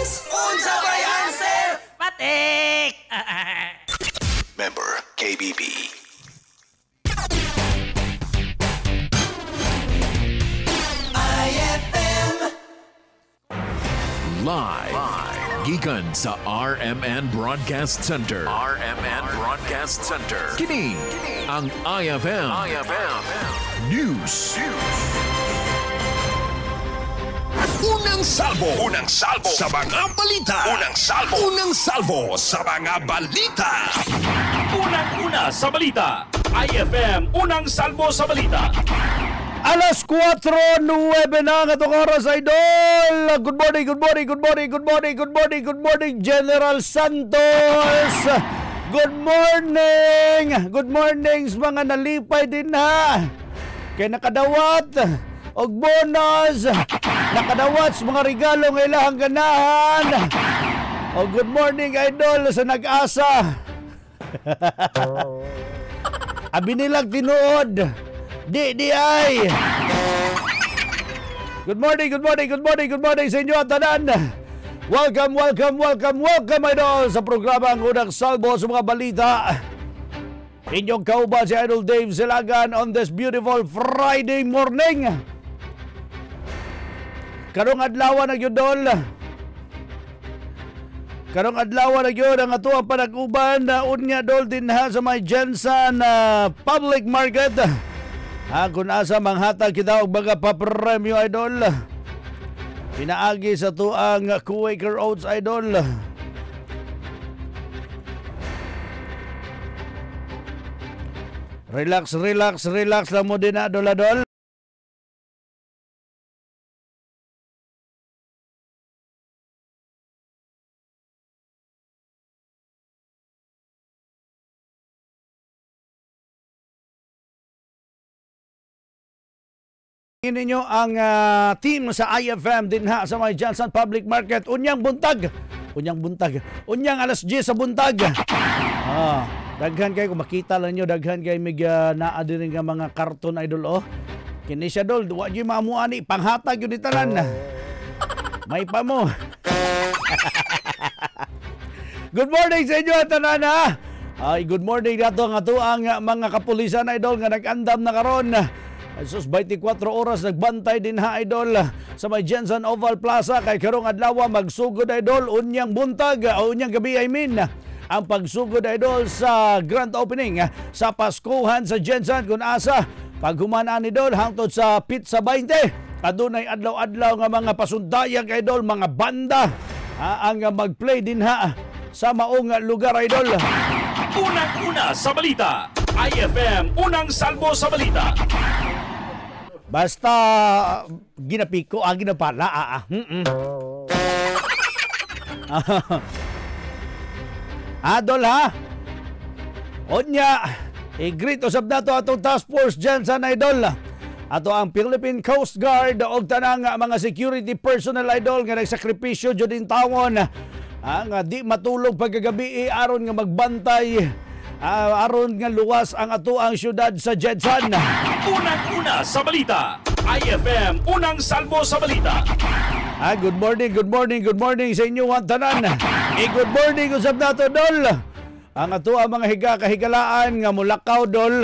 Unsa ba yan, sir? Patik! Member KBB. IFM. Live. Gikan sa RMN Broadcast Center. RMN Broadcast Center. Kini ang IFM News. Unang salvo sa mga balita. Unang salvo sa mga balita. Unang-una sa balita. IFM Unang Salvo sa Balita. Alas 4:09 na katong oras, idol. Good morning, General Santos. Good morning sa mga nalipay din ha. Kay nakadawat og bonus, nakadawat sa mga regalo ng ilang ganahan. O good morning, idol, sa nag-asa. Abi nilang tinuod. Di ay. Good morning sa inyo at tanan. Welcome, idol, sa programa ang Unang Salvo sa mga balita. Inyong kauban si Idol Dave Silagan on this beautiful Friday morning. Karong adlaw na gyud, dol. Karong adlaw na gyud ang ato ang panag-uban na unya, dol, din ha sa may Jensen Public Market. Kung asa manghatag kita og mga papremyo, idol. Pinaagi sa tuang Quaker Oats, idol. Relax lang mo din, idol. Ninyo ang team sa IFM din ha sa may Jensen Public Market unyang buntag, unyang alas 10 sa buntag. Daghan kay kung makita lang nyo, daghan kay mig naa din nga mga karton, idol. Kini siya, dol, wa gyud maamuani panghatag yun italan. May pa mo. Good morning sa inyo, tanan ha. Good morning nato ang mga kapulisan, idol, nga nag-andam na karon. Sus 24 oras nagbantay din ha, idol, sa may Jensen Oval Plaza kay karong adlaw magsugod, idol, unyang buntag o unyang gabi, ang pagsugod, idol, sa grand opening sa Paskuhan sa Jensen kun asa paghumanaan, idol, hangtod sa Pizza 20. Adunay adlaw-adlaw nga mga pasundayag, idol, mga banda ang magplay din ha sa maong lugar, idol. Unang-una sa balita. IFM Unang Salvo sa Balita. Basta ginapiko, ginapala. Adol ha. Onya, i-greet usab nato atong task force Jensen, idol. Ato ang Philippine Coast Guard og tanang mga security personnel, idol, nga nagsakripisyo jud in tawon. Nga di matulog pagkagabi aron nga magbantay, aron nga luwas ang ato ang syudad sa Jensen. Unang-una sa balita. IFM Unang Salvo sa Balita. Good morning sa inyo ang tanan. Good morning usab nato, dol. Ang ato ang mga higa-kahigalaan nga mulakaw, dol.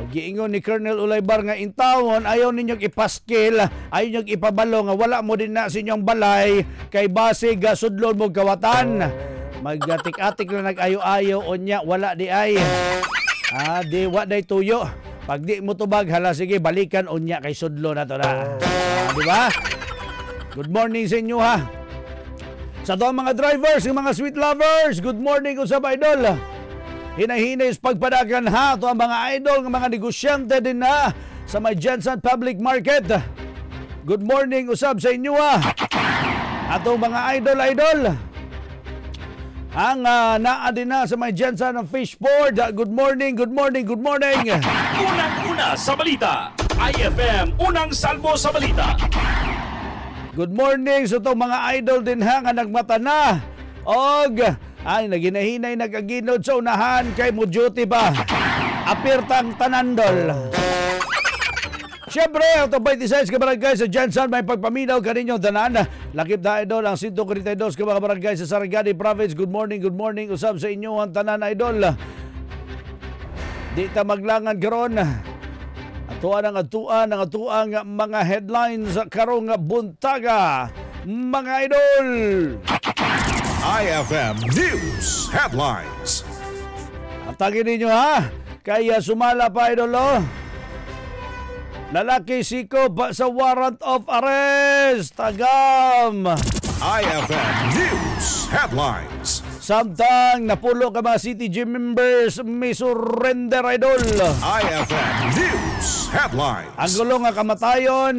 Giingon ni Colonel Ulaybar nga intawon ayaw ninyong ipaskil, ayaw ninyong ipabalo nga wala mo din na sa inyong balay kay base gasudlon mo kawatan. Maggatik-atik na nag-ayo-ayo onya wala di ay. Di wa day tuyo. Pag di mo tubag, hala sige balikan onya kay sudlo na to na. Di ba? Good morning sa inyo ha. Sa to mga drivers, yung mga sweet lovers, good morning usab, idol. Hinahinay sa pagpadagan ha to ang mga idol, ng mga negosyante din na sa may Jensen Public Market. Good morning usab sa inyo ha. Atong mga idol. Ang naa din na sa may Jensen ng Fishport. Good morning. Unang-una sa balita. IFM Unang Salvo sa Balita. Good morning sa itong mga idol din ha nga nagmata na. Og naginahinay nagaginod sa unahan kay mo duty ba. Apirtang tanandol. Siyempre, ang 26 ka barangay sa Jensen may pagpaminaw kaninyong tanan. Lakip na idol ang 142 ka mga barangay sa Sarangani Province. Good morning. Usab sa inyo ang tanan idol. Di ta maglangan karon. Atuan ang mga headlines karong buntaga. Mga idol. IFM News Headlines. Ang tagin ninyo ha. Kaya sumala pa idol oh. Lalaki siko sa warrant of arrest. Tagam. IFM News Headlines. Samtang napulo ka mga CTG members may surrender idol. IFM News Headlines. Ang gulo nga kamatayon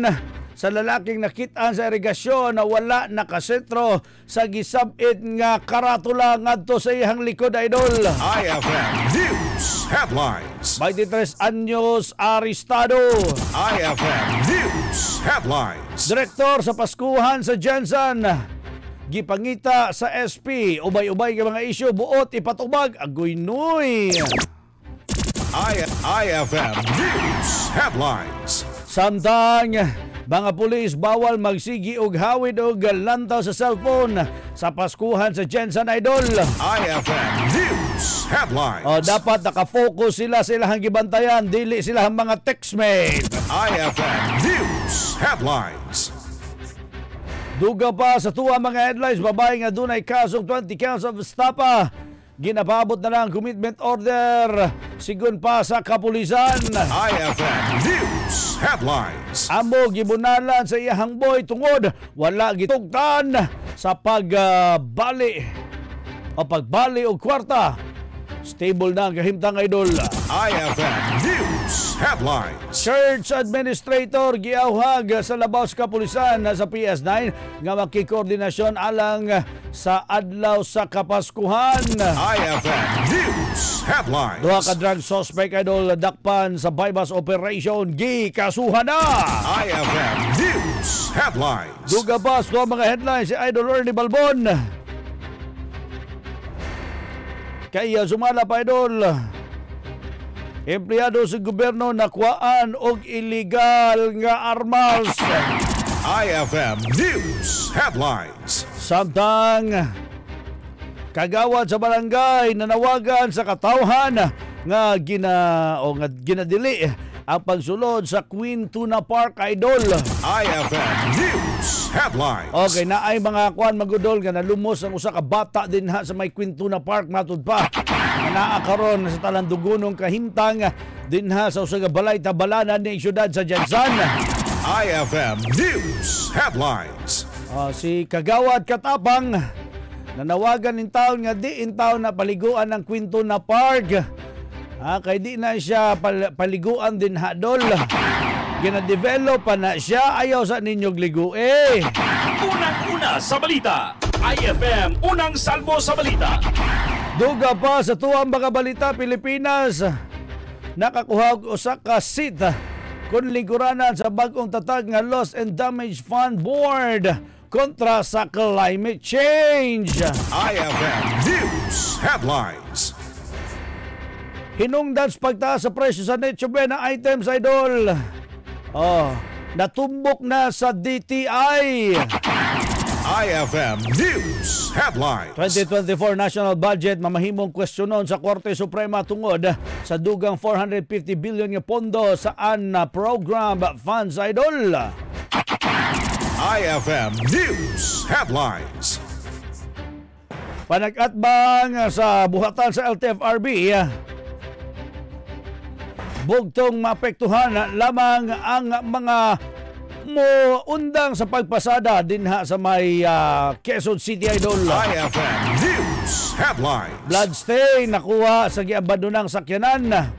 sa lalaking nakitaan sa irigasyon na wala nakasentro sa gisabit nga karatula ngadto sa iyang likod idol. IFM News Headlines. 23 anyos arestado. IFM News Headlines. Direktor sa Paskuhan sa Jensen gipangita sa SP ubay-ubay nga mga isyu buot ipatubag agoy noy. IFM News Headlines. Samtang mga pulis bawal magsigi og hawid og lantaw sa cellphone sa Paskuhan sa Jensen idol. IFM News Headlines. Dapat nakafocus sila sa ilang gibantayan, dili sila ang mga textmate. IFM News Headlines. Duga pa sa tuwa mga headlines, babae nga dunay kasong 20 counts of estafa. Ginapabot na lang commitment order sigun pa sa kapulisan. IFM News Headlines. Amo gibunalan sa iyang boy tungod wala gitugtan sa pagbali og kwarta. Stable na ang kahimtang idol. IFM News Headlines. Church administrator giawhag sa labaw sa kapulisan sa PS9 nga makikoordinasyon alang sa adlaw sa Kapaskuhan. IFM News Headlines. Duha ka drug suspect idol dakpan sa bypass operation gikasuhan na. IFM News Headlines. Duga pa sa mga headlines si Idol Ernie Balbon. Kaya sumala pa idol. Empleyado sa gobyerno nakuhaan og illegal nga armas. IFM News Headlines. Samtang kagawad sa barangay nanawagan sa katawhan nga ginadili ang pagsulod sa Queen Tuna Park idol. IFM News Headlines. Okay, naay mga kuan magudol nga nalumos ang usa ka bata dinha sa may Queen Tuna Park matud pa. Naa karon sa talandugunong kahimtang dinha sa usa ka balay tabalanan ning syudad sa Jensen. IFM News Headlines. Si Kagawad Katapang nanawagan in taon nga di in taon na paliguan ng Queen Tuna Park. Kay di na siya paliguan din hadol. Gina-develop pa na siya. Ayaw sa ninyong ligu Unang-una sa balita. IFM Unang Salbo sa balita. Duga pa sa tuwang mga balita Pilipinas. Nakakuha og usa ka seat kun lingkuranan sa bag-ong tatag nga Loss and Damage Fund Board kontra sa climate change. IFM News Headlines. Hinungdan sa pagtaas sa presyo sa Necho Bena items idol. Natumbok na sa DTI. IFM News Headlines. 2024 National Budget mamahimong kwestiyonon sa Korte Suprema tungod sa dugang 450 billion nga pondo sa program funds idol. IFM News Headlines. Panag-atbang sa buhatan sa LTFRB. Bugtong maapektuhan lamang ang mga undang sa pagpasada dinha sa may Quezon City idol. IFM News Headlines. Bloodstain nakuha sa giabandonang sakyanan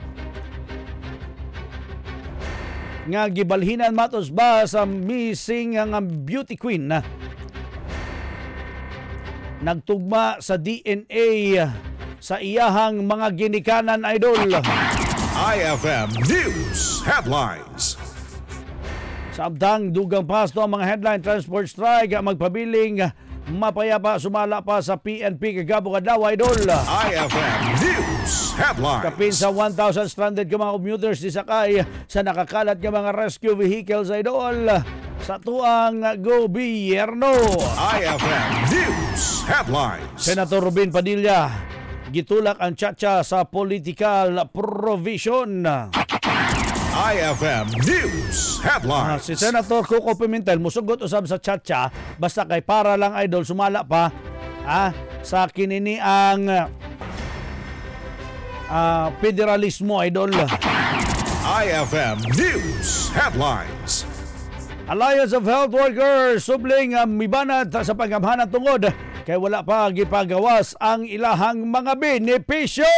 nga gibalhinan matos ba sa missing nga beauty queen nagtugma sa DNA sa iyahang mga ginikanan idol. IFM News Headlines. Samtang dugang pasto ang mga headline transport strike magpabiling mapayapa sumala pa sa PNP kagabong adlaw idol. IFM News Headlines. Kapin sa 1,000 stranded ka mga commuters disakay sa nakakalat nga mga rescue vehicles idol sa tuang gobyerno. IFM News Headlines. Senator Rubin Padilla gitulak ang tsa-tsa sa political provision. IFM News Headlines. Si Senator Coco Pimentel musugot usab sa tsa-tsa basta kay para lang idol sumala pa sa kinini ang federalismo idol. IFM News Headlines. Alliance of Health Workers subling mibanat sa paggamhanan tungod kay wala pa gipagawas ang ilahang mga benepisyo.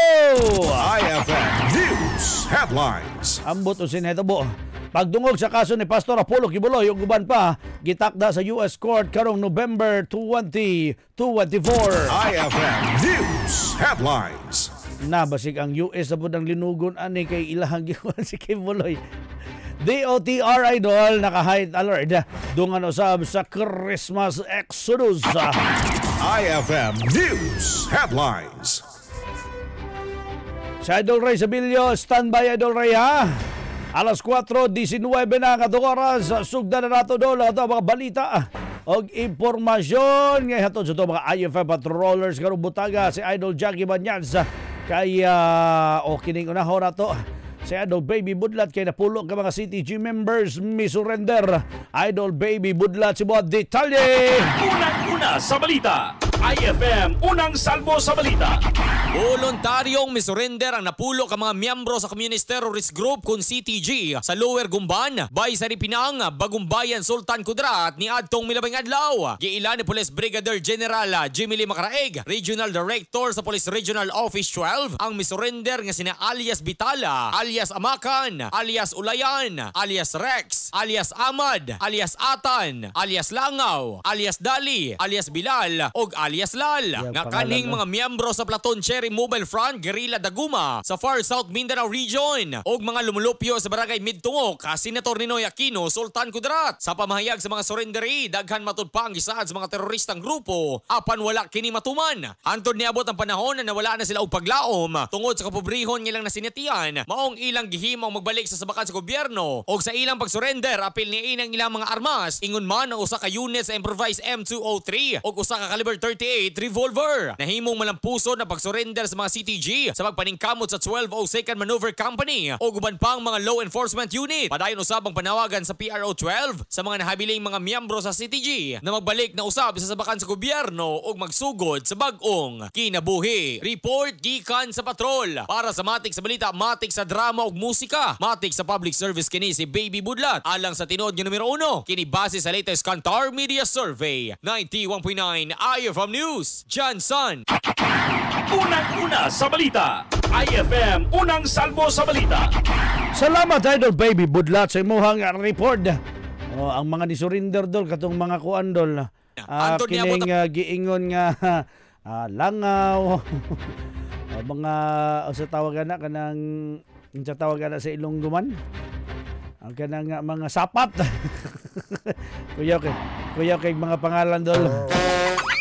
IFM News Headlines. Ambot o sinhetabo. Pagdungog sa kaso ni Pastor Apollo Kibuloy ug uban pa gitakda sa US Court karong November 20, 2024. IFM News Headlines. Nabasig ang US sa pudang linugon ani kay ilahang giwan si Kibuloy. DOTR idol naka-high alert dungan usab sa Christmas Exodus. IFM News Headlines. Si Idol Ray Sabilio, standby Idol Ray ha. Alas 4:19 na kadtong oras, sugdan na nato dol ato mga balita og impormasyon nga hatod sa mga IFM patrollers karong butaga si Idol Jackie Banyans kay kining unahon nato. Si Idol Baby Budlat kay napulo ka mga CTG members mi-surrender. Idol Baby Budlat si buhat detalye. Unang-una sa balita, IFM Unang Salbo sa Balita. Voluntaryong misurrender ang napulo ka mga miyembro sa Communist Terrorist Group kung CTG sa Lower Gumban, Bay Saripinang, Bagumbayan, Sultan Kudarat ni adtong milabing adlaw. Giila ni Police Brigadier General Jimmy Lee Macaraeg, Regional Director sa Police Regional Office 12, ang misurrender nga sina alias Bitala, alias Amakan, alias Ulayan, alias Rex, alias Ahmad, alias Atan, alias Langaw, alias Dali, alias Bilal, og alias Lal. Nga kaning mga miyembro sa Platon Cherry Mobile Front Guerrilla Daguma sa Far South Mindanao Region og mga lumulupyo sa Barangay Midtungok Senator Ninoy Aquino, Sultan Kudarat. Sa pamahayag sa mga surrenderi, daghan matud pa ang gisaad sa mga teroristang grupo apan wala kini matuman. Antod niabot ang panahon na nawala na sila og paglaom tungod sa kapobrehon nilang nasinatian, maong ilang gihimong magbalik sa sabakan sa gobyerno og sa ilang pagsurrender apil ni inang ilang mga armas ingon man ang usa ka unit sa improvised M203 og usa ka caliber 38 revolver. Nahimong malampuson na pagsurrender sa mga CTG sa pagpaningkamot sa 1202nd Maneuver Company o guban pang mga law enforcement unit. Padayon usab ang panawagan sa PRO 12 sa mga nahabiling mga miyembro sa CTG na magbalik na usab sa sabakan sa gobyerno o magsugod sa bag-ong kinabuhi. Report gikan sa patrol. Para sa matik sa balita, matik sa drama ug musika, matik sa public service kini si Baby Budlat. Alang sa tinuod nga numero 1, kini base sa latest Kantar Media Survey. 91.9 IFM News, Johnson. Unang-una sa balita, IFM Unang Salbo sa Balita. Salamat Idol Baby Budlat sa imuhang report. Ang mga ni-surrender dol katong mga kuan dol. Kining giingon nga langaw. Mga sa tawagan na kanang sa tawagan na sa Ilongguman. Ang kanang mga sapat. kuya kay mga pangalan dol.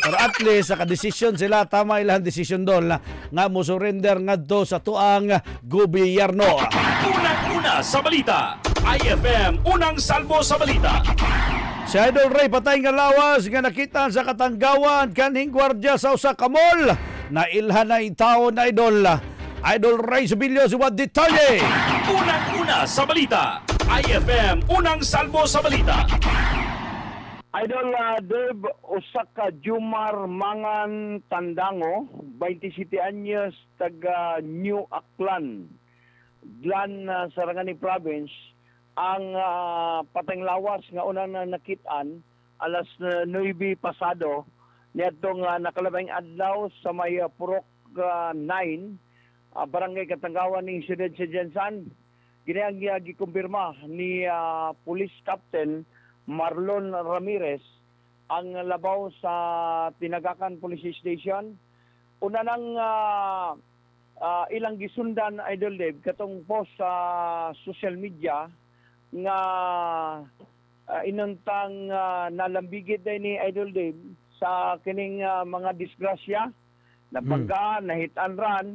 Pero at least sa kadesisyon sila, tama ilang desisyon doon nga mo surrender ngadto sa tuang gobyerno. Unang-una sa balita, IFM Unang Salbo sa Balita. Si Idol Ray patay nga lawas nga nakita sa Katanggawan kaning gwardiya sa usa ka mall. Nailhan na itaon na Idol. Idol Ray Sabilio sa detalye. Unang-una sa balita, IFM Unang Salbo sa Balita. Idol Dave, usa ka Jumar Mangan Tandango, 27 anyos, taga New Aklan, Glan, Sarangani Province, ang patayng lawas nga unang nakitaan alas 9 pasado niadtong nakalabing adlaw sa may Purok 9, Barangay Katanggawan ning Siyudad sa Jensan. Gini ang gikumpirma ni Police Captain Marlon Ramirez ang labaw sa Tinagakan Police Station. Una nang ilang gisundan Idol Dave katong post sa social media nga inuntang nalambigit din ni Idol Dave sa kining mga disgrasya na bangga, na hit and run.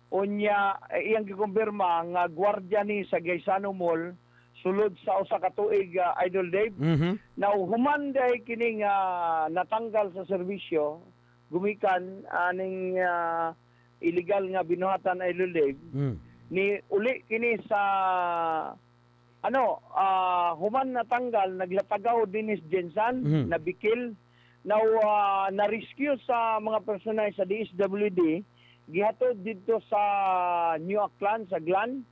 Unya iyang gikumpirma nga gwardiya ni sa Gaisano Mall sulod sa usa ka tuig Idol Dave. Now human day kining natanggal sa serbisyo gumikan aning illegal nga binuhatan Idol Dave. Ni uli kini sa human natanggal naglatagaw Dennis Jensen na bikil. Now na-rescue sa mga personal sa DSWD gihatod dito sa New Auckland, sa Glan.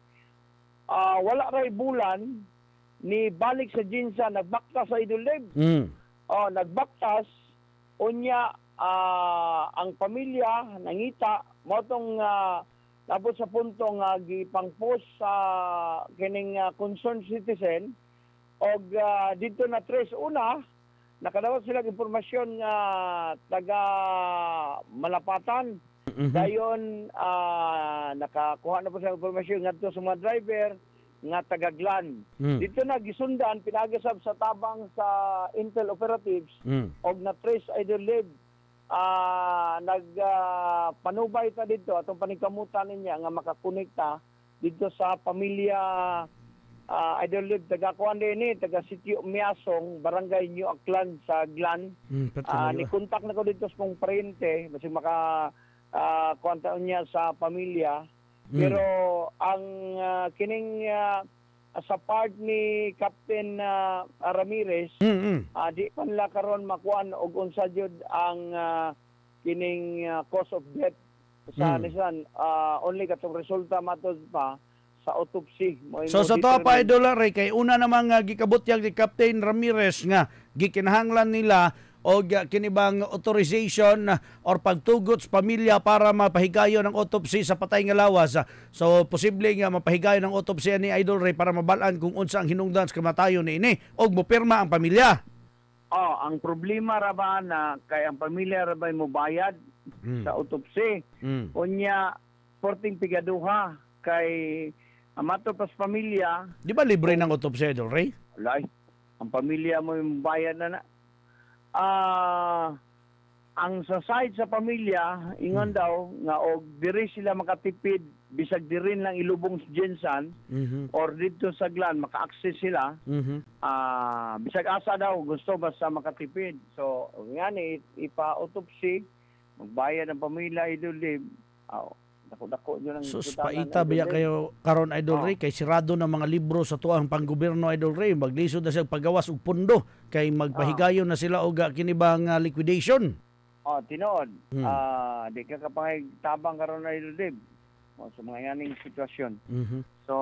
Wala ray bulan ni balik sa Jinsa, nagbaktas sa Idol Dave. Nagbaktas, unya ang pamilya nangita, motong tapos sa punto nga gipang-post sa kining concerned citizen og dito na tres una nakadawat sila impormasyon nga taga Malapatan. Dayon nakakuha na po sa impormasyon ngadto sa mga driver nga taga Glan. Dito na gisundan pinagasab sa tabang sa Intel operatives og na trace Idol Dave. Nagpanubay ta dito atong paningkamutan niya nga makakonekta dito sa pamilya Idol Dave taga kuan din taga Sitio Miasong, Barangay New Auckland sa Glan. Ni kontak na ko dito sa mong parente basi maka kontak niya sa pamilya. Pero ang kining sa part ni Captain Ramirez, di pa nila karon makuan og unsa jud ang kining cause of death sa Nissan. Only katong resulta matod pa sa autopsy. So sa to pa Idol Ray kay una namang gikabutyag ni Captain Ramirez nga gikinahanglan nila og kinibang authorization or pagtugot sa pamilya para mapahigayon ang autopsy sa patay nga lawas. So posible nga mapahigayon ang autopsy ni Idol Ray para mabalaan kung unsa ang hinungdan sa kamatayon niini og mopirma ang pamilya. Ang problema ra ba na kay ang pamilya ra ba mobayad sa autopsy. Unya porting pigaduha kay amato pas pamilya. Di ba libre ng autopsy Idol Ray? Alay, ang pamilya mo yung bayad na. Ang sa side sa pamilya ingon daw nga og diri sila makatipid bisag diri lang ilubong sa Jensen or dito sa Glan maka-access sila. Bisag asa daw gusto basta makatipid. So ngani ipa-autopsy magbayad ang pamilya Idol Dave. Dako yun ang sus paita biya kayo karon Idol Ray kay sirado na mga libro sa tuang panggobyerno Idol Ray maglisod na sila paggawas og pundo kay magpahigayon na sila og kinibang liquidation. Tinuod. Di ka kapangay tabang karon Idol Dave sa mga yaning sitwasyon. So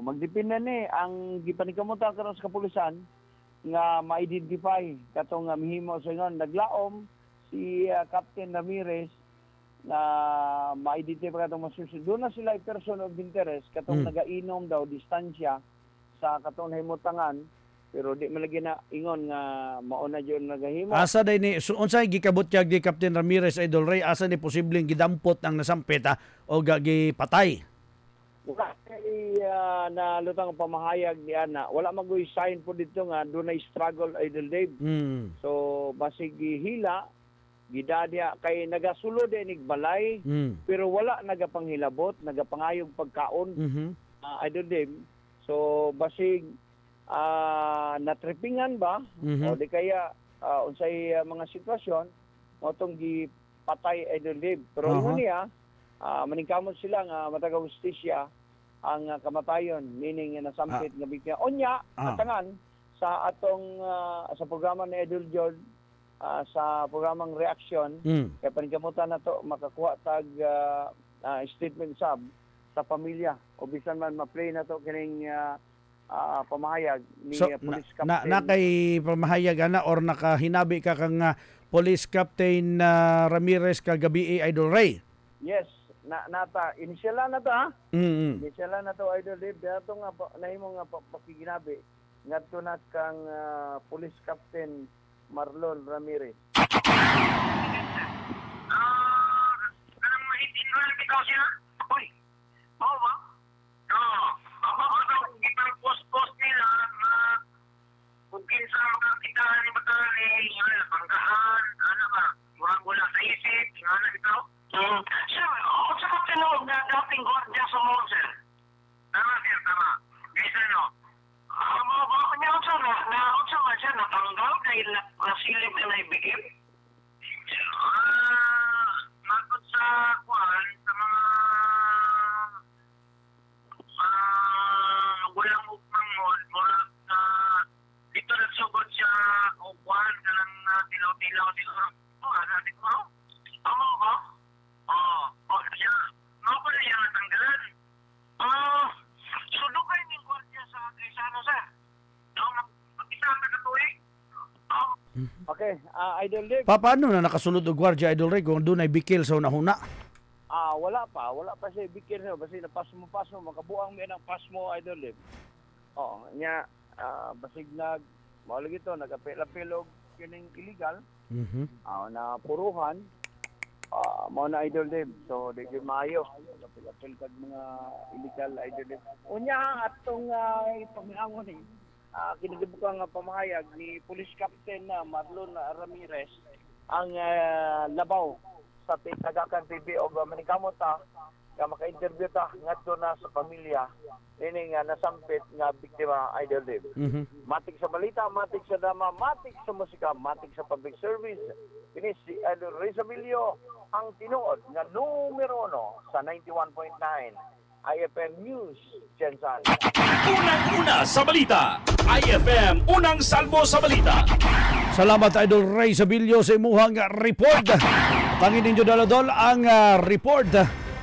magdepende ni ang gipanikamutan karon sa kapulisan nga ma-identify katong mihimo sa ingon naglaom si Captain Ramirez na ma-identify katong masusunod. Doon na sila person of interest katong nagainom daw distansya sa katong himutangan pero di malagi na ingon nga mauna jud nagahimo. Asa day ni unsay gikabutyag di Captain Ramirez Idol Ray asa ni posibleng gidampot ang nasampit o gipatay? Wala kay na lutang pamahayag ni ana wala magoy sign po dito nga dunay struggle Idol Dave. So basig hila gidadya kay nagasulod nig balay pero wala nagapanghilabot nagapangayog pagkaon Idol Dave. So basig natripingan ba o di kaya unsay mga sitwasyon motong gipatay Idol Dave pero niya maningkamot sila nga mataga hustisya ang kamatayon meaning nasampit nga biktima onya katangan sa atong sa programa ni Idol George sa programang reaction kaya paningkamutan na to makakuha tag statement sub sa pamilya o bisan man ma-play na to kining pamahayag ni Police Captain. Na kay pamahayag ana or nakahinabi ka kang Police Captain Ramirez kagabi Idol Ray? Yes, nata initial na to initial na to Idol Dave dato nga nahimo nga pakiginabi ngadto na kang Police Captain Marlon Ramirez. Anong maintindihan ikaw siya? Uy, mau ba? Oo. Ipang-post nila kung kinsa mga kitaan ni Batali, pangkahan, ano ba? Sir, sa ka tinuod na dating gwardiya sa mall, sir? Tama, sir, tama. Kasi mga niya unsa man, sir, natanggal dahil nasilip na naibigip? Matod sa kuwan, sa mga walang upang mall, murag na dito nagsugod siya kuwan ka ng tilaw-tilaw siguro. Natin ko, tama ba? Siya. Mga pala yung natanggalan. Sudukay ng gwardiya sa Grisano, sir. Mag-isa ang nagatuloy. Okay, Idol Dave. Paano na nakasulod og gwardiya Idol Ray kung doon ay bikil sa unahuna? Wala pa siya bikir niyo basi napasmo makabuang mi ng pasmo Idol Dave. Nya basig maulog ito nagapil-apil og kining illegal. Na puruhan mao na Idol Dave. So di gyud maayo napil-apil kag mga illegal Idol Dave. Unya atong ipamiangon ni kinagibukang pamahayag ni Police Captain Marlon Ramirez ang labaw sa Tagakan TV o manikamot ta nga maka-interview ta ngadto na sa pamilya ini nga nasampit nga biktima Idol Dave. Matik sa balita, matik sa drama, matik sa musika, matik sa public service. Kini si Idol Rizabilio ang tinuod nga numero 1 sa 91.9 IFM News Jensen. Unang-una sa balita, IFM Unang Salmo sa Balita. Salamat Idol Ray Sabilio sa imuhang report. Tangin ninyo daladol ang report.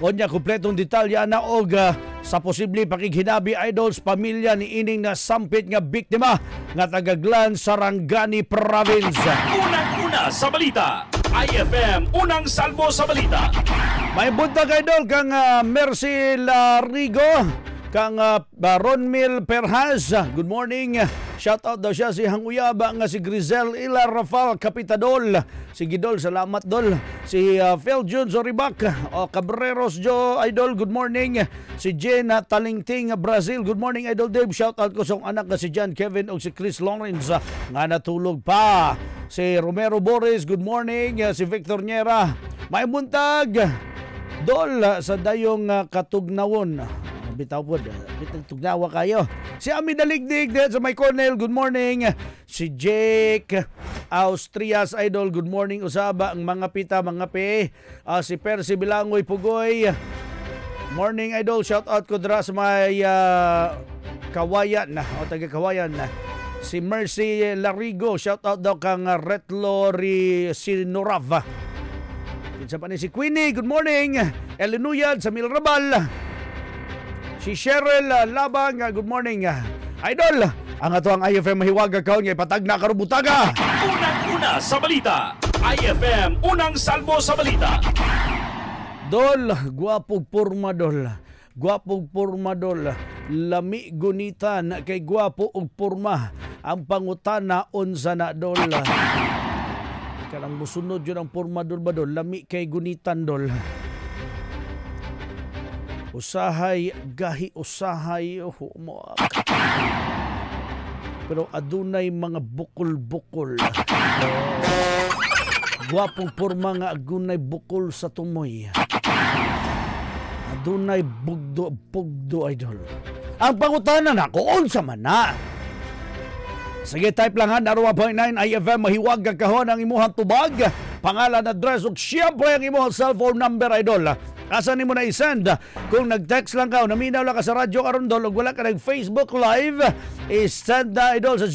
Unya kompletong detalya na og sa posible pakighinabi Idols pamilya ni ining na sampit nga biktima nga taga-Glan, Sarangani Province. Unang-una sa balita, IFM Unang Salmo sa Balita. May buntag Idol kang Mercy Larigo, kang Ronmil Perhaz. Good morning. Shout out daw siya si Hanguyaba nga si Grizel Ila Rafal Kapitadol. Si Gidol, salamat Dol. Si Phil Jun Zoribak o Cabreros Jo Idol, good morning. Si Jen Talingting Brazil, good morning Idol Dave. Shout out ko sa anak nga si John Kevin o si Chris Lawrence nga natulog pa. Si Romero Boris, good morning. Si Victor Niera, may buntag Dol sa dayong katugnawon. Bitaw po, tugnawa kayo. Si Ami Daligdig sa may Cornell, good morning. Si Jake Austrias Idol, good morning. Usaba ang mga pita, mga pe. Si Percy Bilangoy Pugoy, morning Idol. Shout out ko dra sa may Kawayan o taga Kawayan. Si Mercy Larigo, shout out daw kang Retlori Sinurav. Kinsa pa ni si Queenie, good morning. Elinuyad sa Milrabal. Si Cheryl Labang, good morning. Idol, ang ato ang IFM mahiwaga kaon nga ipatag na karubutaga. Unang-una sa balita, IFM Unang Salmo sa Balita. Dol, guwapog porma Dol. Guwapog porma Dol. Lami gunitan kay guwapo og porma. Ang pangutana unsa na Dol. Kanang musunod yun ang porma Dol ba Dol? Lami kay gunitan Dol. Usahay, gahi usahay, humak. Pero adunay mga bukol-bukol. Guwapong porma nga agunay bukol sa tumoy. Adunay bugdo Idol. Ang pangutanan na kung sa mana. Sige, type lang ha, na 1.9 IFM mahiwag kahon ang imuhang tubag. Pangalan, address, ug siyempre ang imuhang cellphone number Idol. Asa nimo na i-send? Kung nag-text lang ka o naminaw lang ka sa radyo karundol o wala ka nag-Facebook Live, i-send na Idol sa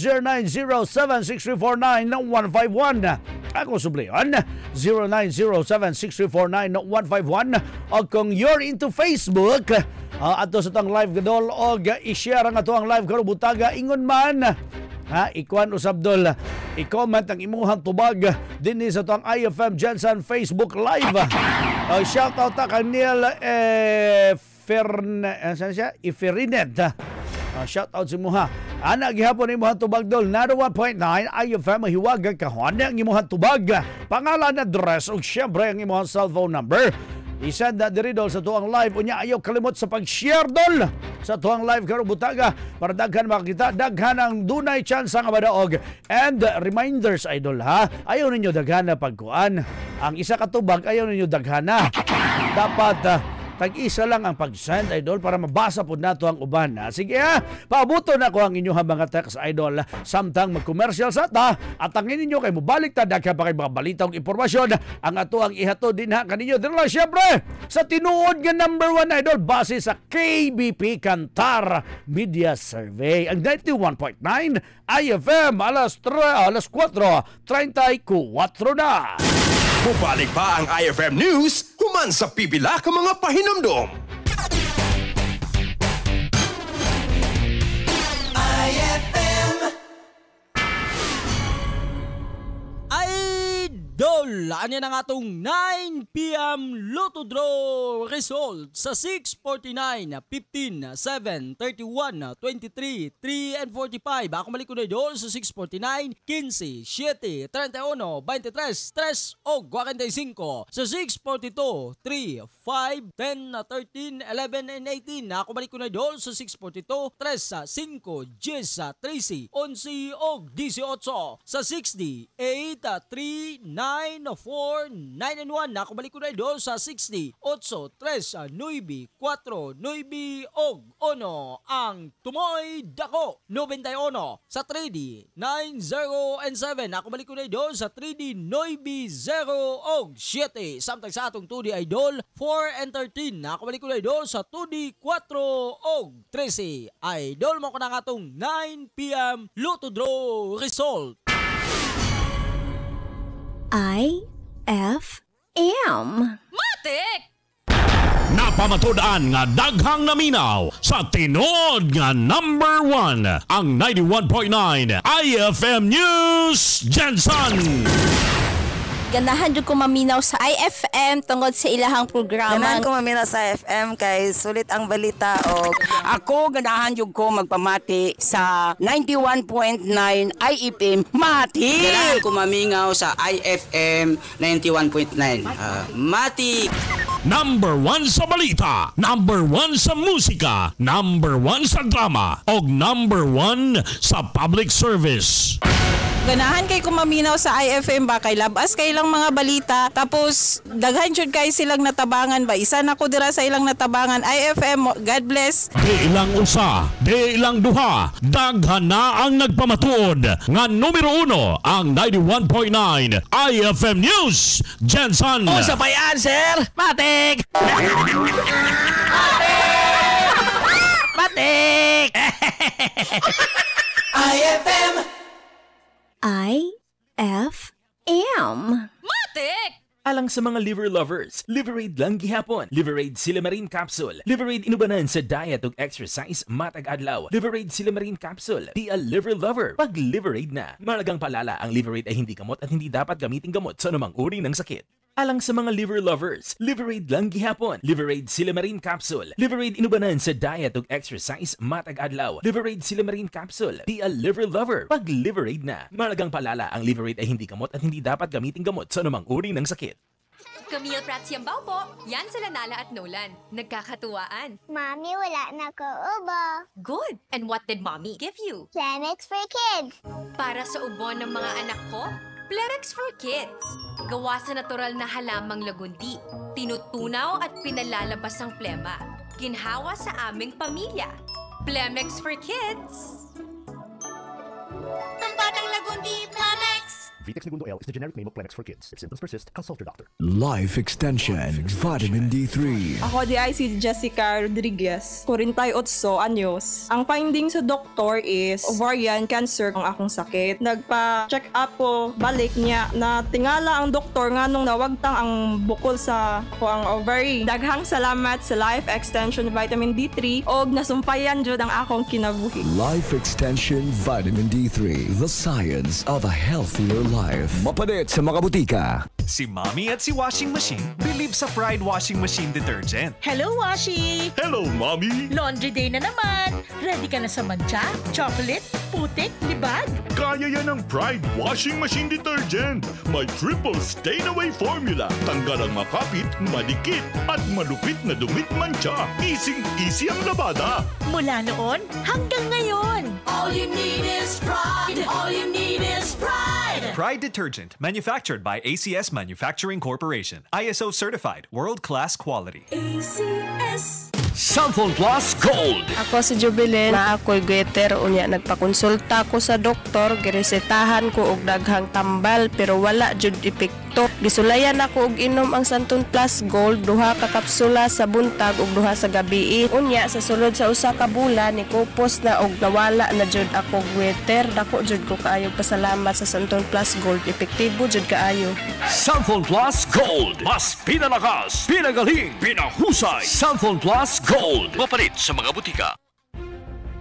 0907-6349-151. Ako subleon, 0907-6349-151. O kung you're into Facebook, ato sa itong live Idol o i-share ang ato ang live karubutaga ingon man. Ikuan usab Dol, i-comment ang imuhang tubag din sa itong IFM Jensen Facebook Live. Shout out ta kay Neil Iferinet. Shout out si Muha. Ana gihapon ni imuhang tubag Dol, na 1.9 IFM mahiwagang kahon ang imuhang tubag. Pangalan, address ug syempre ang imuhang cellphone number. I-send na diri Dol sa tuang live. Unya ayaw kalimot sa pag-share Dol sa tuang live karong butaga para daghan makakita, daghan ang dunay chance nga madaog. And reminders Idol ha, ayaw ninyo daghan na pagkuan. Ang isa ka tubag ayaw ninyo daghan na. Dapat tag-isa lang ang pag-send, idol, para mabasa po nato ang uban. Sige paabuto na ko ang inyong mga text, idol, samtang mag-commercial sa ta, at ang ninyo kay mubalik ta daghan pa kay mga balita ug impormasyon ang ato ang ihato din ha kaninyo. Dito lang syempre sa tinuod nga number 1, idol, base sa KBP Kantar Media Survey. Ang 91.9 IFM alas 4:34 na. Bubalik pa ang IFM News, human sa pipila ka mga pahinumdom. IFM Idol! Anya na nga itong 9 p.m. Lotto Draw result sa 6:49, 15, 7, 31, 23, 3, and 45. Ako mali ko na idol sa 6:49, 15, 7, 31, 23, 3, o 45. Sa 6:42, 3, 5, 10, 13, 11, and 18. Ako mali ko na idol sa 6:42, 3, 5, 10, 13, 11, o 18. Sa 60, 8, 3, 9, 4, 9, and 1. Nakabalik ko na idol sa 60, 8, 3, 9, 4, 9, og 1. Ang tumoy dako, 91. Sa 3D, 9, 0, and 7. Nakabalik ko na idol sa 3D, 9, 0, og 7. Samtang sa atong 2D idol, 4 and 13. Nakabalik ko na idol sa 2D, 4, og 13. Idol mo ko na nga itong 9 p.m. Lotto Draw result. IFM. Matik! Napamatud-an nga daghang naminaw sa tinod nga number 1 ang 91.9 IFM News Jensen. Ganahan jud ko maminaw sa IFM tungod sa ilahang programa. Ganahan ko maminaw sa IFM kay sulit ang balita og ako ganahan jud ko magpamati sa 91.9 IFM Mati. Ganahan ko mamingaw sa IFM 91.9 Mati. Number 1 sa balita, number 1 sa musika, number 1 sa drama, og number 1 sa public service. Ganahan kay kumaminaw sa IFM ba kay labas kay ilang mga balita tapos daghan jud kay silang natabangan ba isa na ko dira sa ilang natabangan IFM. God bless. Di ilang usa, di ilang duha, daghan na ang nagpamatuod nga numero 1 ang 91.9 IFM News Jensen. O sa bayan sir, Matik! Matik! IFM. Matik! Alang sa mga liver lovers, Liverade lang gihapon. Liverade Silimarin Capsule. Liverade inubanan sa diet ug exercise matag adlaw. Liverade Silimarin Capsule. Di a liver lover. Pag Liverade na. Malagang palala, ang Liverade ay hindi gamot at hindi dapat gamitin gamot sa anumang uri ng sakit. Alang sa mga liver lovers, Liverade lang gihapon. Liverade Silimarin Capsule. Liverade inubanan sa diet ug exercise matag adlaw. Liverade Silimarin Capsule. Di a liver lover. Pag Liverade na. Malagang palala, ang Liverade ay hindi gamot at hindi dapat gamitin gamot sa anumang uri ng sakit. Camille Prats Yambaw po. Yan sila Nala at Nolan. Nagkakatuwaan. Mommy, wala na ko ubo. Good. And what did Mommy give you? Plemex for kids. Para sa ubo ng mga anak ko, Plemex for Kids. Gawa sa natural na halamang lagundi. Tinutunaw at pinalalabas ang plema. Ginhawa sa aming pamilya. Plemex for Kids. Ang batang lagundi, Plemex! Vitex Segundo L is the generic name of Plemex for kids. If symptoms persist, consult your doctor. Life Extension, Vitamin D3. Ako di ay si Jessica Rodriguez, 48 anyos. Ang finding sa doktor is ovarian cancer ang akong sakit. Nagpa-check up po balik niya na tingala ang doktor nga nung nawagtang ang bukol sa ako ang ovary. Daghang salamat sa Life Extension Vitamin D3 og nasumpayan jud ang akong kinabuhi. Life Extension Vitamin D3, the science of a healthier life. Mapalit sa mga butika. Si Mommy at si Washing Machine believe sa Pride Washing Machine Detergent. Hello, Washi! Hello, Mommy! Laundry day na naman! Ready ka na sa mancha, chocolate, putik, libag? Kaya yan ang Pride Washing Machine Detergent. May triple stain-away formula. Tanggal ang makapit, madikit, at malupit na dumit mancha. Easy ang labada. Mula noon hanggang ngayon. All you need is pride. All you need is pride. Pride Detergent, manufactured by ACS Manufacturing Corporation. ISO certified, world-class quality. ACS Samphon Plus Gold. Ako si Jubilin, na ako'y goiter unya nagpakonsulta ko sa doktor, giresetahan ko og daghang tambal pero wala jud epekto. Gisulayan ako og inom ang Samphon Plus Gold, duha ka kapsula sa buntag ug duha sa gabi. Unya sa sulod sa usa ka bulan ni kupos na og nawala na jud ako goiter. Dako jud ko kaayo pasalamat sa Samphon Plus Gold, epektibo jud kaayo. Samphon Plus Gold, mas pinalakas, pinagaling, pinahusay. Samphon Plus Gold, mapalit sa mga butika.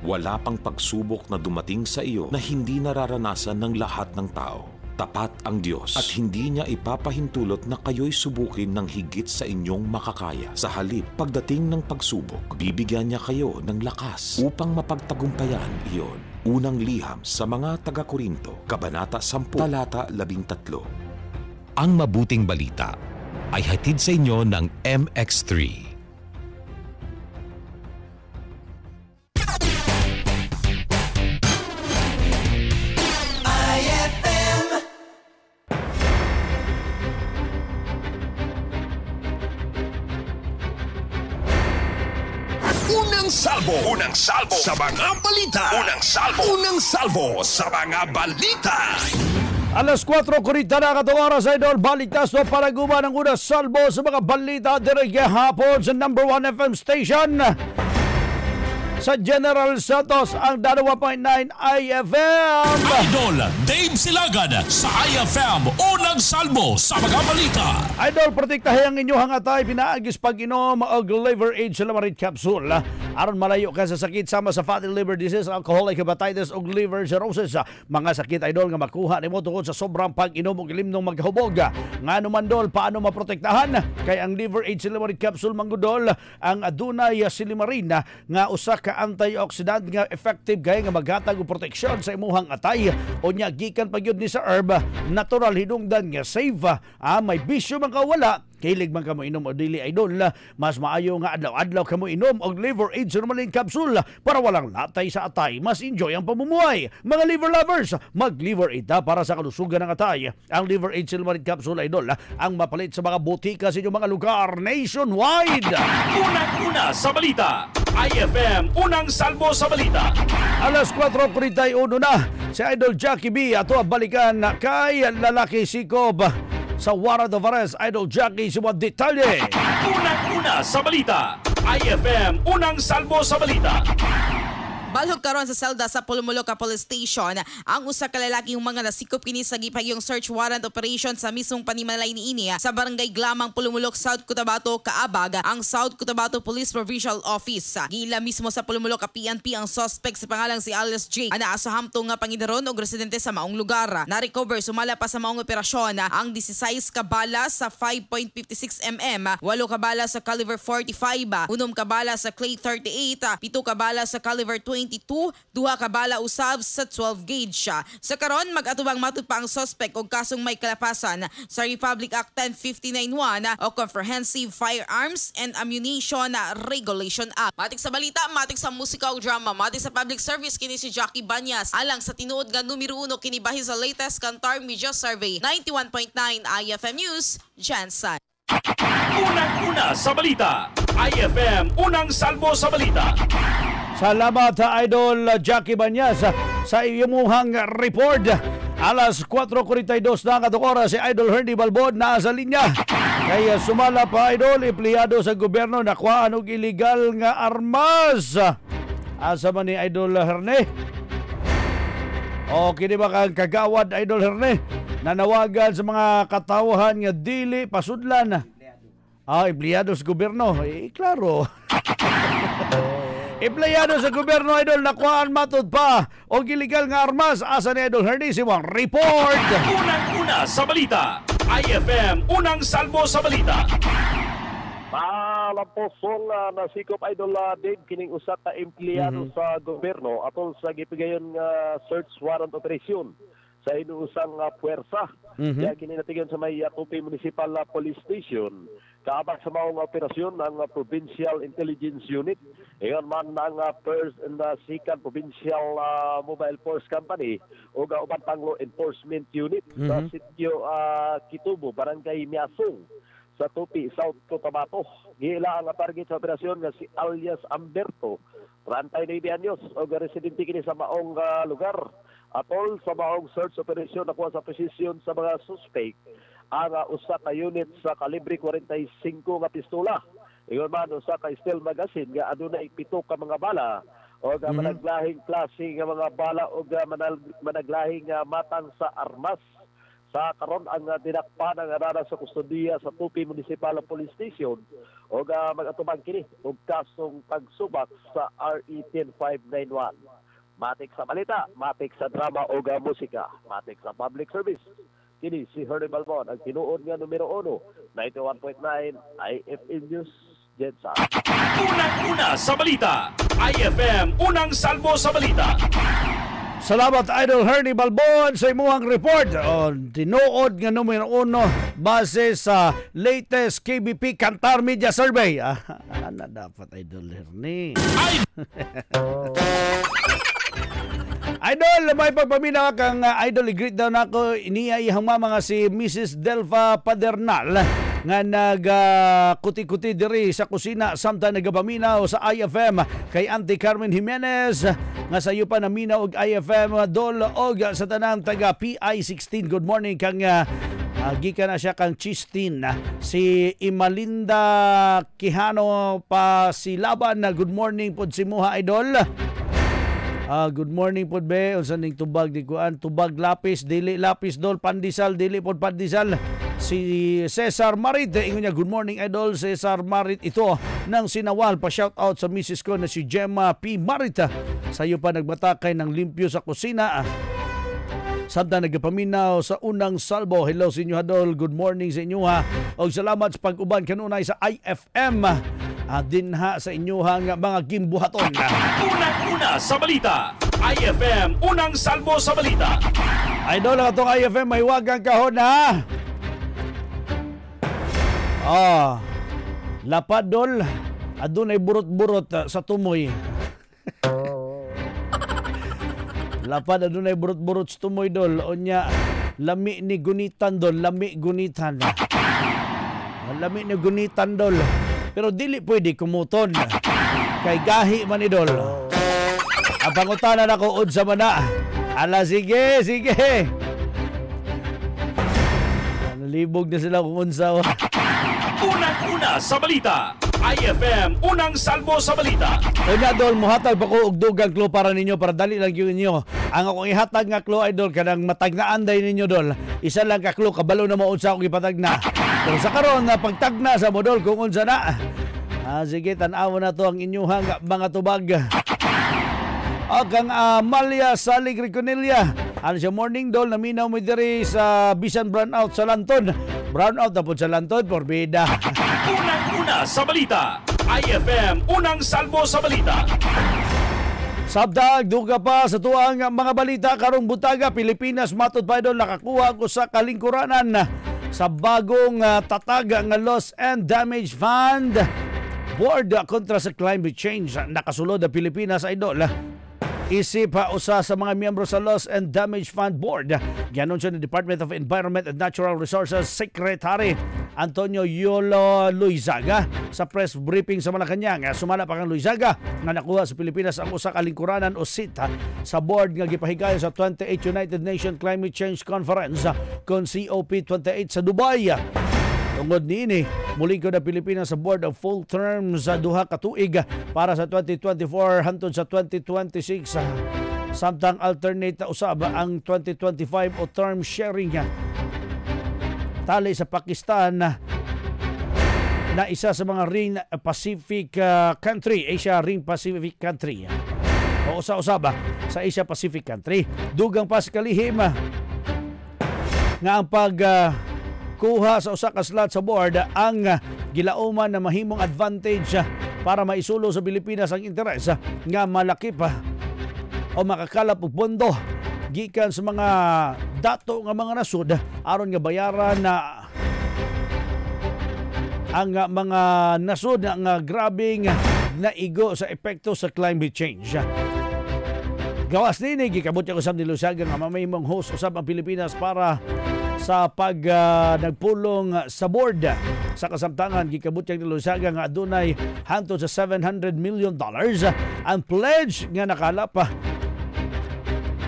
Wala pang pagsubok na dumating sa iyo na hindi nararanasan ng lahat ng tao. Tapat ang Diyos at hindi niya ipapahintulot na kayo'y subukin ng higit sa inyong makakaya. Sa halip, pagdating ng pagsubok, bibigyan niya kayo ng lakas upang mapagtagumpayan iyon. Unang liham sa mga taga-Korinto, Kabanata 10, Talata 13. Ang mabuting balita ay hatid sa inyo ng MX3. Unang salvo sa mga balita. Unang salvo sa mga balita. Alas 4:40 na katong oras, idol. Balitas o paraguman ng unang salvo sa mga balita direct hapon sa number 1 FM station sa General Santos, ang 2.9 IFM. Idol Dave Silagan sa IFM unang salmo sa mga balita. Idol, protektahin ang inyong atay pinaagis pag-inom og liver aid Silymarin capsule aron malayo ka sa sakit sama sa fatty liver disease, alcoholic hepatitis ug liver cirrhosis. Mga sakit, idol, nga makuha nimo tungod sa sobrang pag-inom og limnong maghubog. Ngano man, dol, paano maprotektahan? Kay ang liver aid Silymarin capsule, manggudol, ang adunay Silymarin nga usa ka antioxidant nga effective kay nga maghatag og proteksyon sa imuhang atay. Unya gikan pa gyud ni sa herb, natural hinungdan nga safe. May bisyo man ka wala, kilig man ka mo inom o dili, idol, mas maayo nga adlaw-adlaw ka mo inom og liver aid Silymarin capsule para walang latay sa atay, mas enjoy ang pamumuhay. Mga liver lovers, mag liver aid para sa kalusugan ng atay. Ang liver aid Silymarin capsule, idol, ang mapalit sa mga butika sa inyong mga lugar nationwide. Unang-una sa balita, IFM unang salmo sa balita. Alas 4:41 na, si Idol Jackie B ato balikan kay lalaki sikob sa warrant of arrest. Idol Jackie, si mga detalye. Unang-una sa balita, IFM unang salmo sa balita. Balhog karon sa selda sa Pulumuloca Police Station ang usa ka lalaki yung mga nasikop kini sa gipagyong search warrant operation sa mismong panimalay niini sa barangay Glamang, Pulumulok, South Cotabato, kaabag ang South Cotabato Police Provincial Office. Gila mismo sa Pulumuloca PNP ang suspect sa pangalang si Alice J. Ana asahamto nga pangidaron og residente sa maong lugar. Na-recover sumala pa sa maong operasyon ang 16 ka bala sa 5.56 mm, 8 ka bala sa caliber 45, 1 ka bala sa clay 38, 7 ka bala sa caliber 22, 2 ka bala usab sa 12 gauge. Sa karon mag-atubang matud pa ang suspect og kasong may kalapasan sa Republic Act 10591 o Comprehensive Firearms and Ammunition Regulation Act. Matik sa balita, matik sa musika o drama, matik sa public service kini si Jackie Banyas alang sa tinuod nga numero 1 kinibahin sa latest Kantar Media Survey. 91.9 IFM News, Jansan. Unang-una sa balita, IFM unang salmo sa balita. Salamat Idol Jackie Banyas sa iyong report. Alas 4:42 na katong oras, si Idol Hernie Balbon na sa linya. Kaya sumala pa, Idol, empleyado sa gobyerno nakuhaan og illegal nga armas. Asa man ni Idol Hernie? O kini ba kang kagawad, Idol Hernie? Nanawagan sa mga katawahan nga dili pasudlan. Empleyado sa gobyerno. Klaro. Empleyado sa gobyerno, Idol, nakuhaan matud pa o illegal nga armas. Asa ni Idol Hernie si Wang report. Unang-una sa balita, IFM unang salmo sa balita. Malampusong nasikop, Idol Dave, kining usa ka empleyado sa gobyerno atol sa gipigayon nga search warrant operation sa inuusang puwersa. Kaya kini natigan sa may Tupi Municipal Police Station. Kaabak sa maong operasyon ng Provincial Intelligence Unit, ingon man ng First and Second Provincial Mobile Force Company o uban pang law enforcement unit sa sitio Kitubo, Barangay Miasong sa Tupi, South Cotabato. Gila ang target sa operasyon nga si alias Amberto, 39 anyos, o residente kini sa maong lugar. Atol sa maong search operation nakuha sa posisyon sa mga suspect ang usa ka unit sa kalibre 45 nga pistola. Ingon man usa ka steel magazine nga adunay 7 ka mga bala o managlahing klase nga mga bala o managlahing matang sa armas. Sa karon ang dinakpan ang arara sa kustodiya sa Tupi Municipal Police Station o mag-atubang kini og kasong pagsubak sa RE 10591. Matik sa balita, matik sa drama o musika, matik sa public service. Kini si Hernie Balbon, ang tinuod nga numero 1, 91.9 IFM News, Jensa. Unang-una sa balita, IFM Unang Salvo sa Balita. Salamat Idol Hernie Balbon sa imuhang report. Tinuod nga numero 1 base sa latest KBP Kantar Media Survey. Ano dapat Idol Hernie? Idol, may pagpaminaw kang Idol, i-greet daw na ako iniya ihang mama nga si Mrs. Delfa Padernal nga nag-kuti-kuti diri sa kusina samtang nagapaminaw sa IFM kay Auntie Carmen Jimenez nga sayo pa naminaw og IFM Dol og sa tanang taga PI16. Good morning kang gika na siya kang Chistin. Si Imalinda Quijano pa si Laban na good morning pod si Muha Idol. Good morning pod be, unsa ning tubag di kuan, tubag lapis dili lapis Dol, pandisal dili pod pandisal. Si Cesar Marit ingon niya good morning Idol. Cesar Marit ito ng Sinawal, pa shout out sa Mrs. ko na si Gemma P. Marit. Sayo pa nagbatakay ng limpyo sa kusina. Samtang nagapaminaw sa Unang Salvo. Hello sa inyo Idol, good morning sa inyo ha. Og salamat sa pag-uban kanunay sa IFM. Dinha sa inyohang mga gimbuhaton. Unang-una sa balita, IFM Unang Salvo sa Balita. Idol, ang itong IFM may wagang kahon ha. Lapad Dol, adunay burot-burot sa tumoy. Lapad adunay burot-burot sa tumoy Dol. Onya, lami ni gunitan Dol, lami gunitan. Lami ni gunitan Dol. Pero dili pwede kumuton. Kay gahi man Idol. Ang pangutanan ako ud sa mana. Ala sige, sige. Nalibog na sila kung unsa. Unang-una sa balita, IFM Unang Salvo sa Balita. Unya Dol, muhatag pa ko og dugang klo para ninyo para dali lang yun ninyo. Ang akong ihatag nga klo Idol kanang matagnaan day ninyo Dol. Isa lang ka klo kabalo na mo unsa akong ipatagna. Pero sa karon na pagtagna sa mo Dol kung unsa na. Sige, tan-awon na to ang inyuhang mga tubag. Kang Amalia Salig Riconelia. Ano siya morning Dol, naminaw mo diri sa Bisan Brownout sa Lanton. Brownout na po sa Lanton, porbida. Unang-una sa balita, IFM Unang Salvo sa Balita. Sabdag, duga pa sa tuang mga balita karong butaga. Pilipinas matud pa Idol, nakakuha ko sa kalingkuranan sa bagong tatag nga Loss and Damage Fund Board kontra sa climate change. Nakasulod ang Pilipinas Idol. Isip usa sa mga miyembro sa Loss and Damage Fund Board. Gianunsyo ng Department of Environment and Natural Resources Secretary Antonio Yolo Luizaga sa press briefing sa Malacanang. Sumala pa kang Luizaga na nakuha sa Pilipinas ang usa ka lingkuranan o SIT sa board nga gipahigayon sa 28th United Nations Climate Change Conference kon COP28 sa Dubai. Tungod niini, muling ko na Pilipinas sa board of full term sa duha ka tuig para sa 2024 hangtod sa 2026. Samtang alternate na usab ang 2025 o term sharing tali sa Pakistan na isa sa mga ring Pacific country, Asia ring Pacific country. O usa-usab sa Asia Pacific country. Dugang pa sa kalihim nga ang kuha sa usa ka slot sa board ang gilauman na mahimong advantage para maisulo sa Pilipinas ang interes nga malaki pa o makakalap og pondo gikan sa mga dato nga mga nasud aron nga bayaran na ang mga nasod nga grabing naigo sa epekto sa climate change. Gawas nini gikabot niya usab ni Lusaga nga mamahimong host usab ang Pilipinas para sa nagpulong sa board sa kasamtangan. Gikabot niya ni Lusaga nga adunay hangtod sa $700 million ang pledge nga nakalap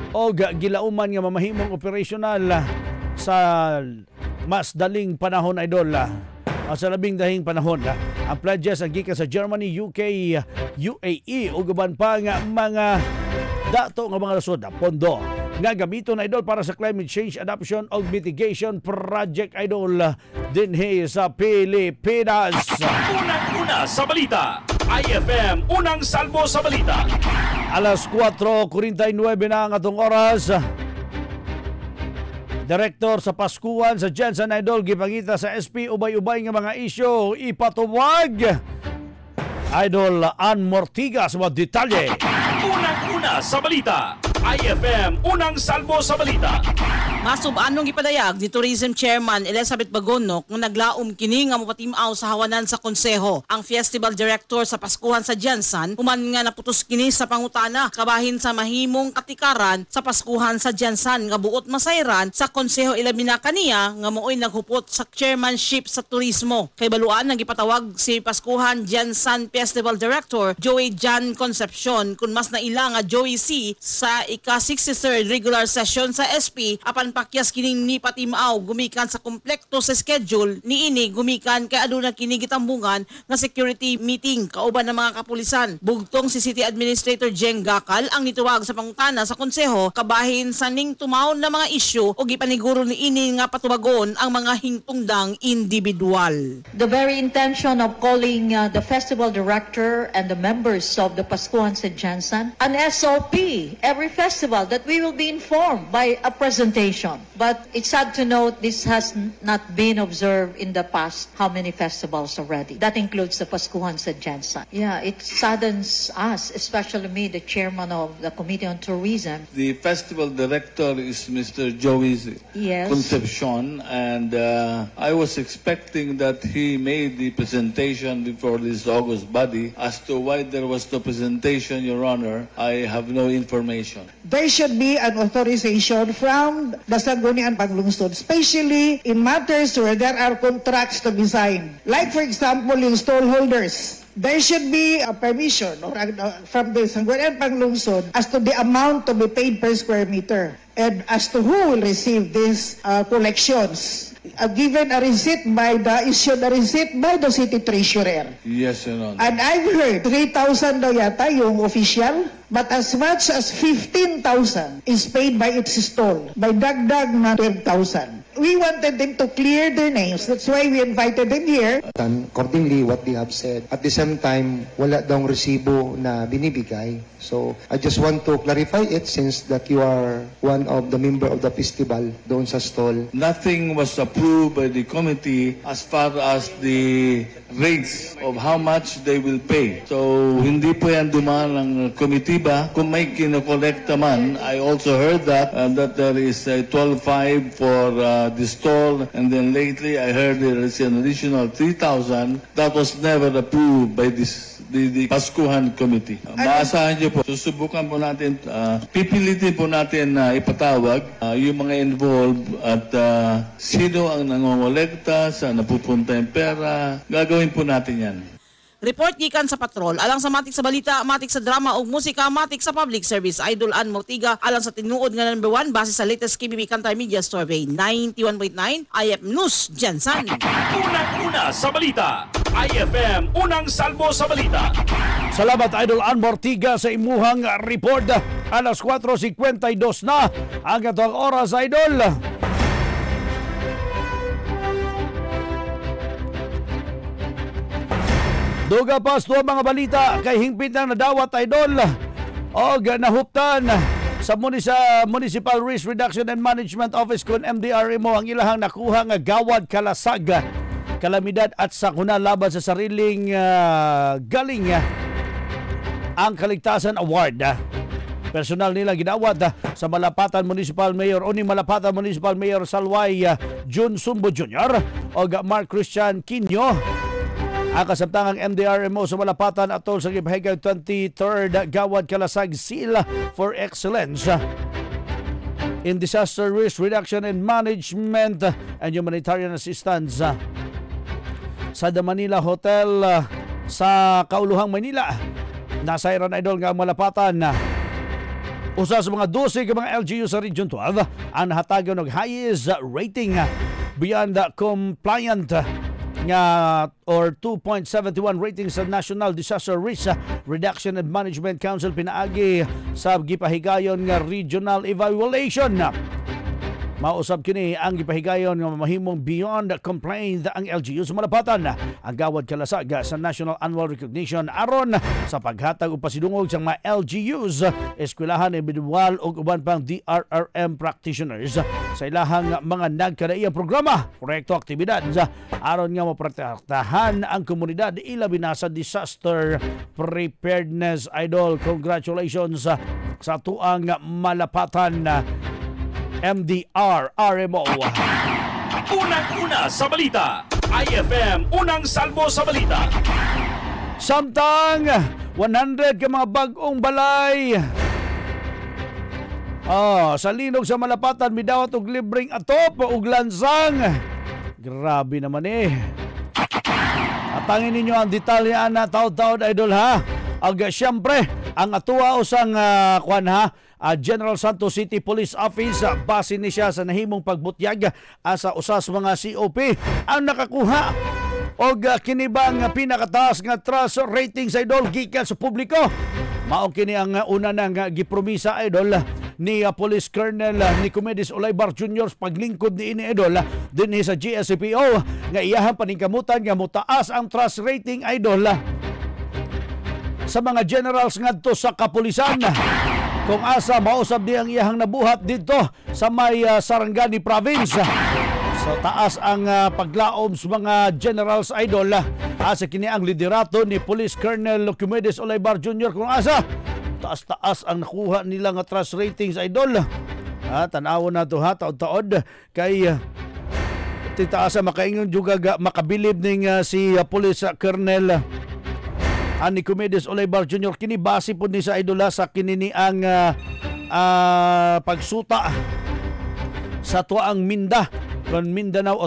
o gilauman nga mamahimong operational sa mas daling panahon, idol. Sa labing dahing panahon. Ang pledges ang gikan sa Germany, UK, UAE ug uban pa nga mga dato nga mga nasod pondo nga gamiton, idol, para sa climate change adaptation o mitigation project, idol, dinhi sa Pilipinas. Unang-una sa balita, IFM Unang Salvo sa Balita. Alas 4:49 na ang atong oras. Direktor sa Paskuhan sa Jensen, idol, gipangita sa SP ubay-ubay nga mga isyu ipatuwag. Idol Ann Mortigas sa detalye. Unang-una sa balita, IFM Unang Salvo sa Balita. Masubanong gipadayag ni Tourism Chairman Elizabeth Bagonok kung naglaom kini nga mopatimaw sa hawanan sa konseho. Ang Festival Director sa Paskuhan sa Jensen human nga naputos kini sa pangutana kabahin sa mahimong katikaran sa Paskuhan sa Jensen nga buot masayran sa konseho ilabi na kaniya nga mooy naghupot sa chairmanship sa turismo. Kay baluan nang gipatawag si Paskuhan Jensen Festival Director Joey John Concepcion kung mas naila nga Joey C sa ika-63rd regular session sa SP apan pakyas kining ni patimaw gumikan sa komplekto sa schedule niini gumikan kay aduna kini gitambungan nga security meeting kauban ng mga kapulisan. Bugtong si City Administrator Jeng Gakal ang nituwag sa pangutana sa konseho kabahin sa ning tumaw na mga isyu o gipaniguro niini nga patubagon ang mga hingtungdang individual. The very intention of calling the festival director and the members of the Paskuhan sa Jensen an SOP every festival that we will be informed by a presentation. But it's sad to note this has not been observed in the past how many festivals already. That includes the Paskuhan sa Jensen. Yeah, it saddens us, especially me, the chairman of the Committee on Tourism. The festival director is Mr. Joey Concepcion, and I was expecting that he made the presentation before this August body. As to why there was no presentation, Your Honor, I have no information. There should be an authorization from the Sangguniang Panglungsod, especially in matters where there are contracts to be signed. Like, for example, in stallholders. There should be a permission from the Sangguniang Panglungsod as to the amount to be paid per square meter and as to who will receive these collections. Given a receipt issued a receipt by the city treasurer. Yes, Your Honor. And I've heard 3,000 daw yata yung official, but as much as 15,000 is paid by its stall, by dagdag na 12,000. We wanted them to clear their names. That's why we invited them here. Accordingly, what they have said. At the same time, wala daw resibo na binibigay. So, I just want to clarify it since that you are one of the member of the festival doon sa stall. Nothing was approved by the committee as far as the rates of how much they will pay. So, hindi po yan dumaan ng committee ba? Kung may kinokolekta man, I also heard that there is a 12,500 for the stall, and then lately I heard there is an additional 3,000 that was never approved by the Paskuhan Committee. Maasahan niyo po, susubukan po natin, pipilitin po natin na ipatawag yung mga involved at sino ang nangongolekta, saan napupunta yung pera. Gagawin po natin yan. Report gikan sa patrol, alang sa matik sa balita, matik sa drama ug musika, matik sa public service. Idol Ann Mortiga, alang sa tinuod nga number 1 base sa latest KBB Kantay Media Survey 91.9 IF News Jensen. Unang-una sa balita, IFM Unang Salvo sa Balita. Salamat, Idol Ann Mortiga, sa imuhang report. Alas 4:52 na ang atong oras, Idol. Duga pa sa mga balita kay hingpit na nadawat, Idol, o nahuptan sa Municipal Risk Reduction and Management Office kun MDRMO ang ilahang nakuha nga gawad kalasag, kalamidad at sakuna laban sa sariling galing ang Kaligtasan Award. Personal nila ginawad sa Malapatan Municipal Mayor o ni Malapatan Municipal Mayor Salway Jun Sumbo Jr. o Mark Christian Quino Ang kasamtangang MDRMO sa Malapatan atol sa gipahigayon 23rd Gawad Kalasag Seal for Excellence in Disaster Risk Reduction and Management and Humanitarian Assistance sa The Manila Hotel sa Kauluhang, Manila. Nasairan idol nga Malapatan. Usa sa mga 12 ka mga LGU sa Region 12 ang nahatagan og highest rating beyond compliant nga or 2.71 rating sa National Disaster Risk Reduction and Management Council pinaagi sa gipahigayon nga regional evaluation. Mausab kini ang gipahigayon nga mahimong beyond complaint ang LGU sa Malapatan. Ang Gawad Kalasag sa National Annual Recognition aron sa paghatag og pasidungog sa mga LGUs, eskwelahan, individual ug uban pang DRRM practitioners sa ilahang mga nagkadaiyang programa, proyekto, aktibidad aron nga maprotektahan ang komunidad ilabi na sa disaster preparedness. Idol, congratulations sa tuang Malapatan MDRRMO. Unang-una sa balita, IFM Unang Salvo sa balita. Samtang 100 ka mga bag-ong balay sa linog sa Malapatan midawat og libreng atop ug lansang. Grabe naman Atangin ninyo ang detalye na taod-taod idol ha. Siyempre ang atuwa usang General Santos City Police Office base ni siya sa nahimong pagbutyag sa usas mga COP ang nakakuha og kinibang pinakataas nga trust rating sa idol gikan sa publiko. Mao kini ang una nang gipromisa idol ni Police Colonel Nicomedes Olaybar Jr. paglingkod ni ini idol dinhi sa GSCPO nga iyahang paningkamutan nga mutaas ang trust rating idol sa mga generals ngadto sa kapulisan. Kung asa mausab di ang iyahang nabuhat dito sa may Sarangani Province. So taas ang paglaom sa mga generals idol sa kini ang liderato ni Police Colonel Nicomedes Olaybar Jr. Kung asa taas-taas ang nakuha nila nga trust ratings idol. Tanaw na to taod-taod kay titaasa makaingon juga makabilib ning si Police Colonel Nicomedes Olaybar Jr. kini base po ni sa idola sa kinini ang pagsuta sa tuang Minda kon Mindanao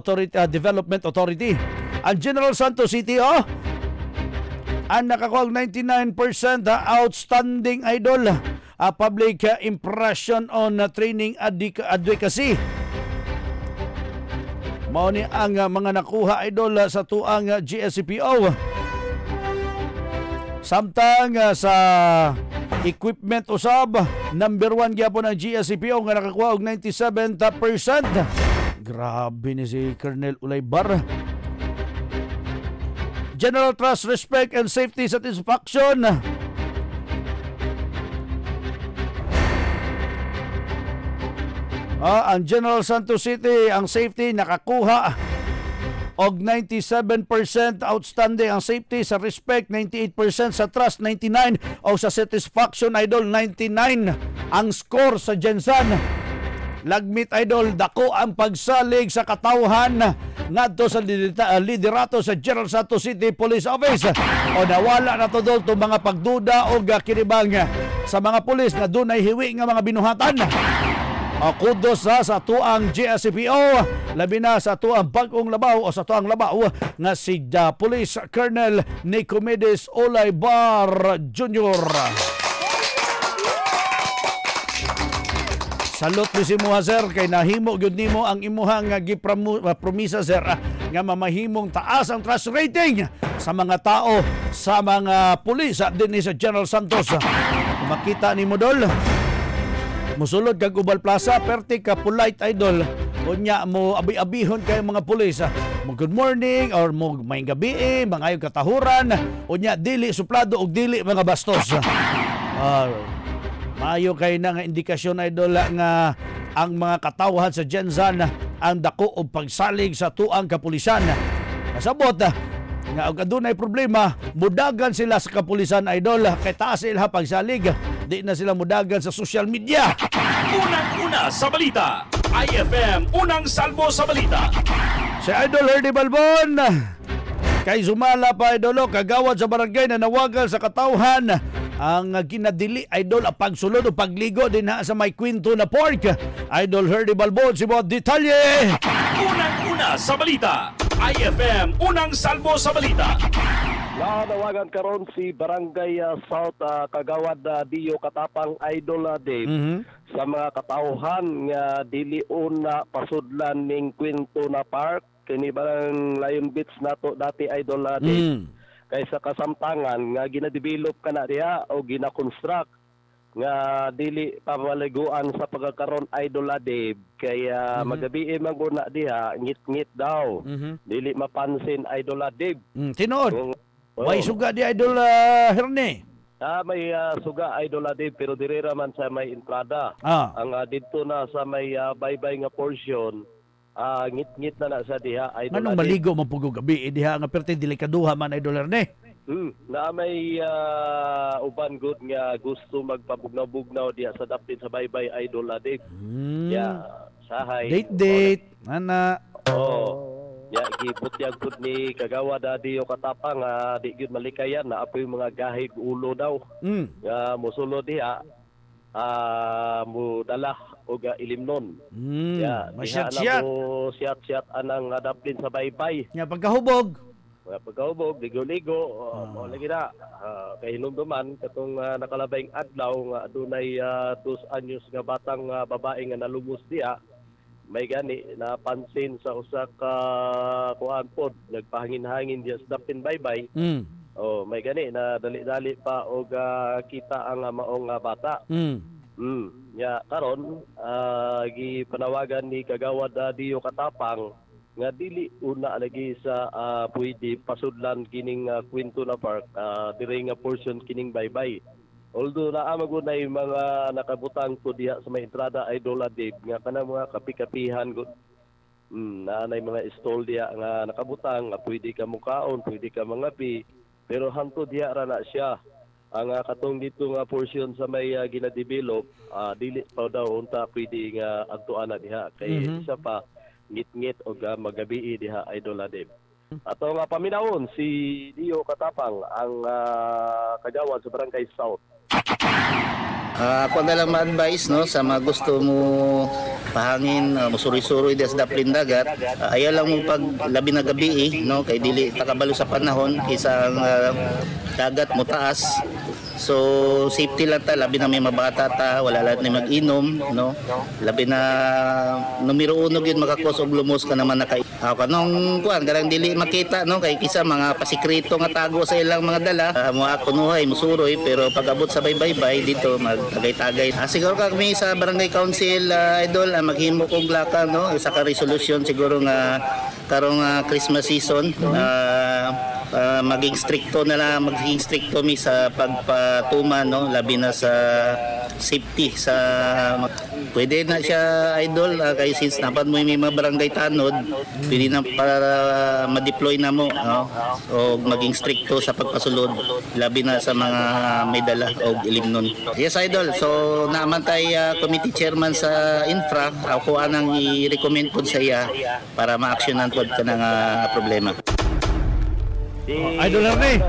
Development Authority. Ang General Santos City ang nakakuha 99% outstanding idol public impression on training advocacy. Mao ni ang mga nakuha idol sa tuang GSCPO. Samtang sa equipment usab, number 1 gyapon ang GSCPO nga nakakuha og 97%. Grabe ni si Colonel Olaybar. General Trust, Respect and Safety Satisfaction. Ang General Santos City, ang safety nakakuha og 97% outstanding ang safety, sa respect 98%, sa trust 99 o sa satisfaction idol 99 ang score sa Jensan. Lagmit idol dako ang pagsalig sa katawhan ngadto sa liderato sa General Santos City Police Office o nawala na to dol to mga pagduda o kinibang sa mga pulis na dunay hiwi nga mga binuhatan. Kudos sa tuang GSCPO, labi na sa tuang bagong labaw o sa tuang labaw nga si Police Colonel Nicomedes Olaybar Jr. Salute ni si Muha sir kay nahimo gyud nimo ang imuhang gipromisa sir nga mamahimong taas ang trust rating sa mga tao, sa mga pulis dinhi sa General Santos. Makita ni mo dol musulod kag Ubal Plaza, perti ka polite idol. Unya mo abi-abihon kay mga pulis. Mo good morning or mo may gabi, mga katahuran. Unya dili suplado og dili mga bastos. Maayo kay na nga indikasyon idol nga ang mga katawhan sa Jensan ang dako og pagsalig sa tuang kapulisan. Kasabot nga og adunay problema, mudagan sila sa kapulisan idol kay taas sila pagsalig. Di na sila mudagan sa social media. Unang-una sa balita, IFM Unang Salvo sa balita. Si Idol Herdy Balbon Kay sumala pa idol kagawad sa barangay na nawagal sa katawhan ang ginadili idol ang pagsulod o pagligo din ha sa may Quinto na Park. Idol Herdy Balbon si mga detalye. Unang-una sa balita. IFM Unang Salvo sa balita. Nawagan karon si Barangay South Kagawad Dio Katapang Idol Dave sa mga katauhan nga dili una pasudlan ning Quinto na Park kini barang Lion Beach nato dati Idol Dave. Kaysa kasamtangan nga gina-develop kana diha o gina-construct nga dili pamaliguan sa pagkakaroon Idol Dave kaya magabi man guna diha ngit-ngit daw dili mapansin Idol Dave. Tinuod may suga di Idol Herne. May suga Idol Dave pero dirira man sa may entrada. Ang dito na sa may baybay nga portion ngit-ngit na sa diha Idol. Anong maligo man pugog gabi diha nga perti delikaduha man Idol Herne. Na may uban good nga gusto magpabugnaw-bugnaw diha sa dapit sa baybay Idol Dave. Sahay. Date. Ana. Gibutyag pud ni Kagawad Dio Katapang di gyud malikayan na apoy mga gahig ulo daw. Nga mosulod diha mo dala og ilimnon. Masyat-syat. Siyat-siyat anang dapit sa baybay. Nya pagkahubog. Ligo-ligo, mo lagi na. Kay hinumduman katong nakalabayng adlaw nga adunay 2 anyos nga batang babae nga nalumos diha. May gani napansin sa usa ka kuan pod nagpahangin-hangin diya sa dapin baybay. May gani na dali-dali pa og kita ang maong bata. Karon gipanawagan ni Kagawad Dio Katapang nga dili una lagi sa pwede pasudlan kining Quinto na Park diri nga portion kining baybay. Although naamagunay mga nakabutang ko diha sa may entrada Idol Dave nga kanang mga kapi-kapihan gud. Naanay mga stall diha nga nakabutang nga pwede ka mukaon, pwede ka mangapi, pero hangtod diha ra na siya. Ang katong dito nga portion sa may gina-develop, dili pa daw unta pwede nga adtuan na diha kay isa pa ngit-ngit og magabi diha Idol Dave. Ato nga paminawon si Dio Katapang ang kagawad sa Barangay South. Ako na lang ma-advise no, sa mga gusto mo pahangin, musuri-suri sa daplin dagat, ayaw lang mo pag labi na gabi no, kay dili takabalo sa panahon isang dagat mo taas. So safety lang ta, labi na may mabata ta, wala lang na mag-inom no. Labi na numero 1 gyud makakos og lumos ka naman naka kanong kuan garang dili makita no kay kisa mga pasikreto nga tago sa ilang mga dala mo kunuhay musuroy pero pag abot sa baybay dito magtagay-tagay. Siguro kami sa Barangay Council Idol maghimo og laka no sa ka resolution siguro nga karong Christmas season maging stricto na lang, maging stricto mi sa pagpatuman no, labi na sa safety sa pwede na siya Idol kay since napad mo may mga barangay tanod pwede na para ma-deploy na mo no? O maging stricto sa pagpasulod labi na sa mga may dala o ilimnon. Yes Idol, so naaman tay committee chairman sa infra ako anang i-recommend po sa iya para ma-actionan po ka ng problema. Idol Herne.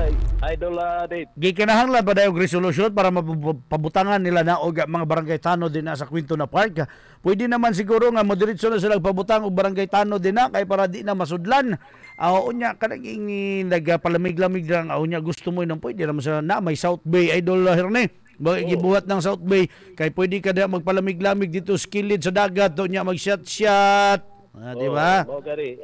Idol Dave. Gikinahanglan ba daw resolution para mapabutangan nila na og mga barangay tanod din na sa Quinto na Park? Pwede naman siguro nga modiretso na sila pabutang og barangay tanod din na kay para di na masudlan. Unya kanang nagpalamig-lamig lang unya gusto mo nang pwede naman sa na may South Bay Idol Herne. Gibuhat ng South Bay kay pwede ka da magpalamig-lamig dito skilled sa dagat unya mag-shot-shot. Di ba? Mao gari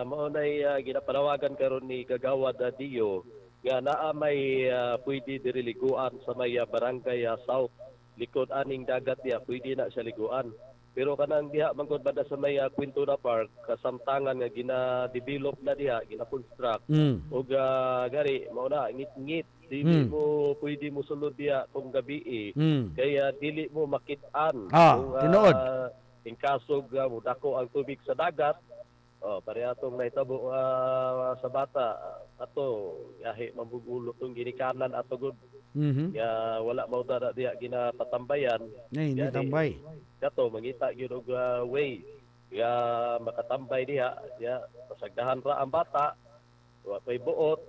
mao nay ginapanawagan karon ni Kagawad Dio nga naa may pwede diri liguan sa may Barangay South likod aning dagat diha pwede na siya liguan. Pero kanang diha mangkod banda sa may Quinto na Park kasamtangan nga gina-develop na diha, gina-construct. Og gari mao na ngit-ngit dili mo pwede mo sulod diha kung gabi kaya dili mo makit-an. Tinuod. In kaso dako ang tubig sa dagat, parehasong nahitabo sa bata ato yahi mabugulo tong ginikanan ato gud. Ya wala mao ta diya ginapatambayan. Nay tambay. Kato mangita gyud og way ya makatambay diha ya pasagdahan ra ang bata May buot,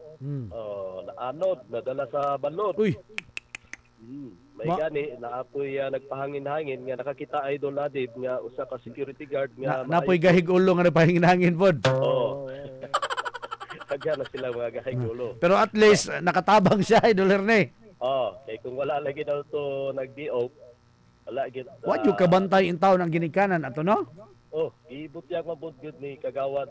naanod, nadala sa balot. Uy. May gani, naapoy nagpahangin-hangin nga nakakita Idol Adib nga usa ka security guard nga napoy gahig ulo nga nagpahingin-hangin pod. Oo. Kagya na sila mga gahig ulo. Pero at least nakatabang siya Idol Herne. Kay kung wala lagi daw to nag-DO, wala gid. Wa yung kabantay in taon ang ginikanan ato no? Ibutyag mabudgod ni kagawad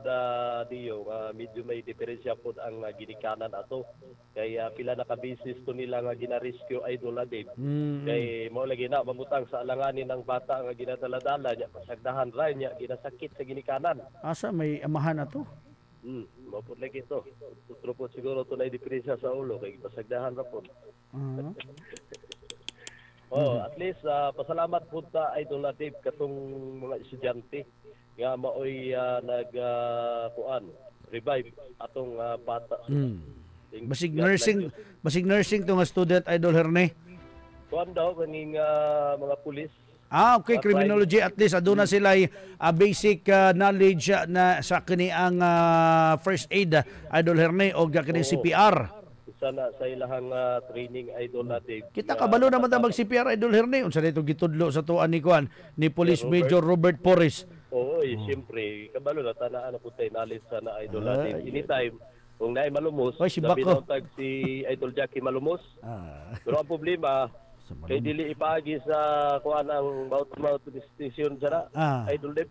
Dio medyo may diferensya pod ang ginikanan ato. Kay pila na ka business to nila nga gina-rescue Idol Adib. Kay mao lagi na mamutang sa alanganin ng bata nga ginadala-dala nya pasagdahan ra nya ginasakit sa ginikanan. Asa may amahan ato? Mao pod lagi to. Tutro po siguro to na diferensya sa ulo kay pasagdahan ra pod. At least pasalamat po ta Idol Adib katong mga estudyante nga maoy revive atong bata. Basig nursing to nga student Idol Herne. Kuan daw kaning mga pulis. Okay, criminology at least aduna sila basic knowledge na sa kini ang first aid Idol Herne o kini CPR. Sana sa ilahang training Idol Adib. Kita kabalo naman ta mag CPR Idol Herne unsa dito gitudlo sa tuan ni kuan ni Police Major Robert Porres. Siyempre kabalo na tanaan na putay knowledge sana Idol Adib. Anytime kung naay malumos, binotag si Idol Jackie malumos. Pero ang problema kay dili ipaagi sa kuan ang mouth station sana Idol Adib.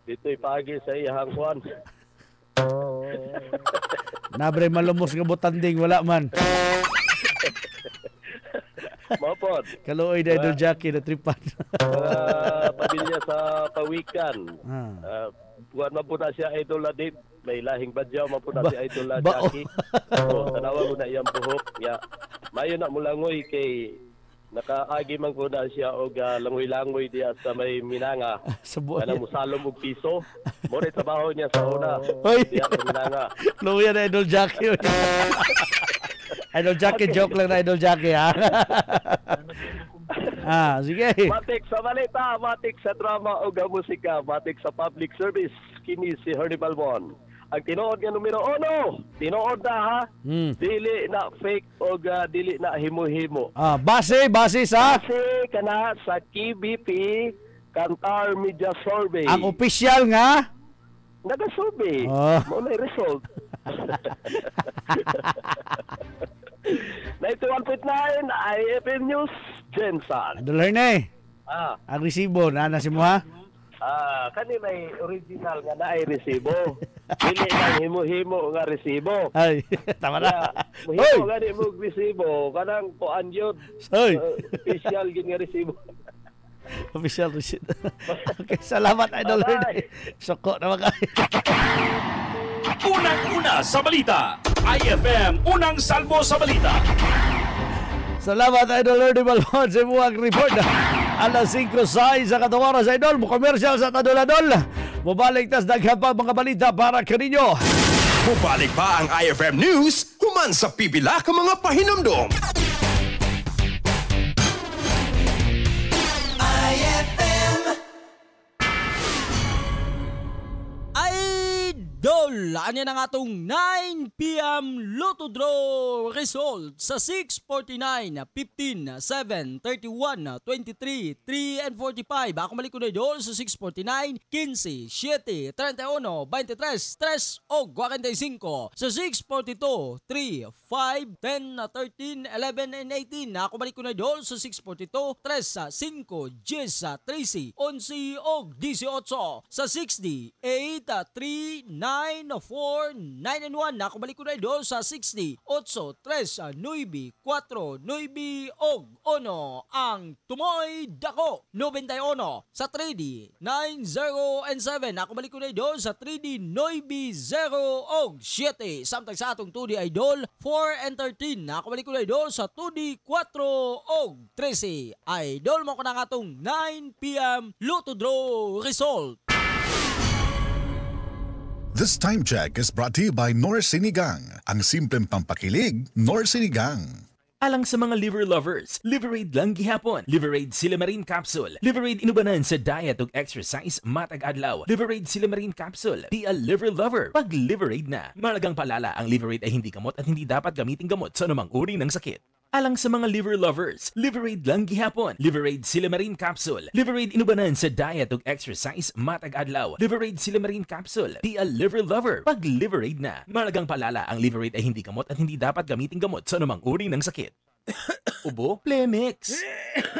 Dito ipaagi sa iyang kuan. Nabre malumos nga butanding wala man. Mapod. Kaluoy na Idol Jackie na tripan. Pamilya sa pawikan. Buwan man po na siya Idol Adib. May lahing badyaw man po na si Idol Jackie. Tanawa ko na iyang buhok. Mayo na mulangoy kay nakaagi man ko na siya og langoy-langoy diya sa may Minanga. Kanang musalom og piso. More trabaho niya sa una. Diya sa Minanga. Luya na Idol Jackie. Idol Jackie, joke lang na Idol Jackie ha. Sige. Matik sa balita, matik sa drama o musika, matik sa public service. Kini si Hernie Balbon. Ang tinuod nga numero 1, tinuod na ha. Dili na fake o dili na himo-himo. Base sa? Base kana sa KBP Kantar Media Survey. Ang official nga? Nag-survey. Mo may result. 91.9 IFM News, Jensen. Idol Herne. Ang resibo, na si mo ha? Kani may original nga na ay resibo. Dili lang himo-himo nga resibo. Ay, tama na. Himo gani mo resibo, kanang kuan yun. Official gid nga resibo. Official receipt. Okay, salamat Idol Herne. Soko na mga. Unang-una sa balita, IFM Unang Salvo sa Balita. Salamat Idol Herne Balbon sa buwag report. Alas 5:06 sa katawaran sa Idol. Mukomersyal sa Tadol-Adol. Mubalik tas daghan pa mga balita para kaninyo. Mubalik pa ang IFM News human sa pipila ka mga pahinumdom. Idol! Ano na nga itong 9 p.m. Lotto Draw result sa 6:49, 15, 7, 31, 23, 3, and 45. Ako mali ko na idol sa 6:49, 15, 7, 31, 23, 3, o 45. Sa 6:42, 3, 5, 10, 13, 11, and 18. Ako mali ko na idol sa 6:42, 3, 5, 10, 13, 11, o 18. Sa 60, 8, 3, 9, 4, 9, and 1. Nakabalik ko na idol sa 60, 8, 3, 9, 4, 9, og 1. Ang tumoy dako, 91. Sa 3D, 9, 0, and 7. Nakabalik ko na idol sa 3D, 9, 0, og 7. Samtang sa atong 2D idol, 4 and 13. Nakabalik ko na idol sa 2D, 4, og 13. Idol mo ko na nga itong 9 p.m. Lotto Draw result. This time check is brought to you by Nor Sinigang. Ang simpleng pampakilig, Nor Sinigang. Alang sa mga liver lovers, Liverade lang gihapon. Liverade Silymarin Capsule. Liverade inubanan sa diet ug exercise matag adlaw. Liverade Silymarin Capsule. Be a liver lover pag Liverade na. Malagang paalala, ang Liverade ay hindi gamot at hindi dapat gamitin gamot sa anumang uri ng sakit. Alang sa mga liver lovers, Liverade lang gihapon. Liverade Silymarin Capsule. Liverade inubanan sa diet ug exercise matag adlaw. Liverade Silymarin Capsule. Be a liver lover pag Liverade na. Malagang paalala, ang Liverade ay hindi gamot at hindi dapat gamitin gamot sa anumang uri ng sakit. Ubo? Plemix.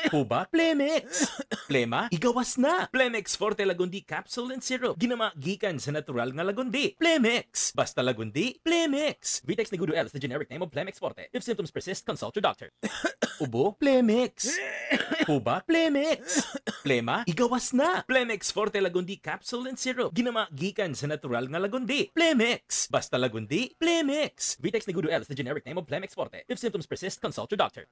Huba? Plemix. Plema? Igawas na. Plemix Forte Lagundi Capsule and Syrup. Ginama gikan sa natural nga lagundi. Plemix. Basta lagundi, Plemix. Vitex Negudo L is the generic name of Plemix Forte. If symptoms persist, consult your doctor. Ubo? Plemix. Huba? Plemix. Plema? Igawas na. Plemix Forte Lagundi Capsule and Syrup. Ginama gikan sa natural nga lagundi. Plemix. Basta lagundi, Plemix. Vitex Negudo L is the generic name of Plemix Forte. If symptoms persist, consult your doctor.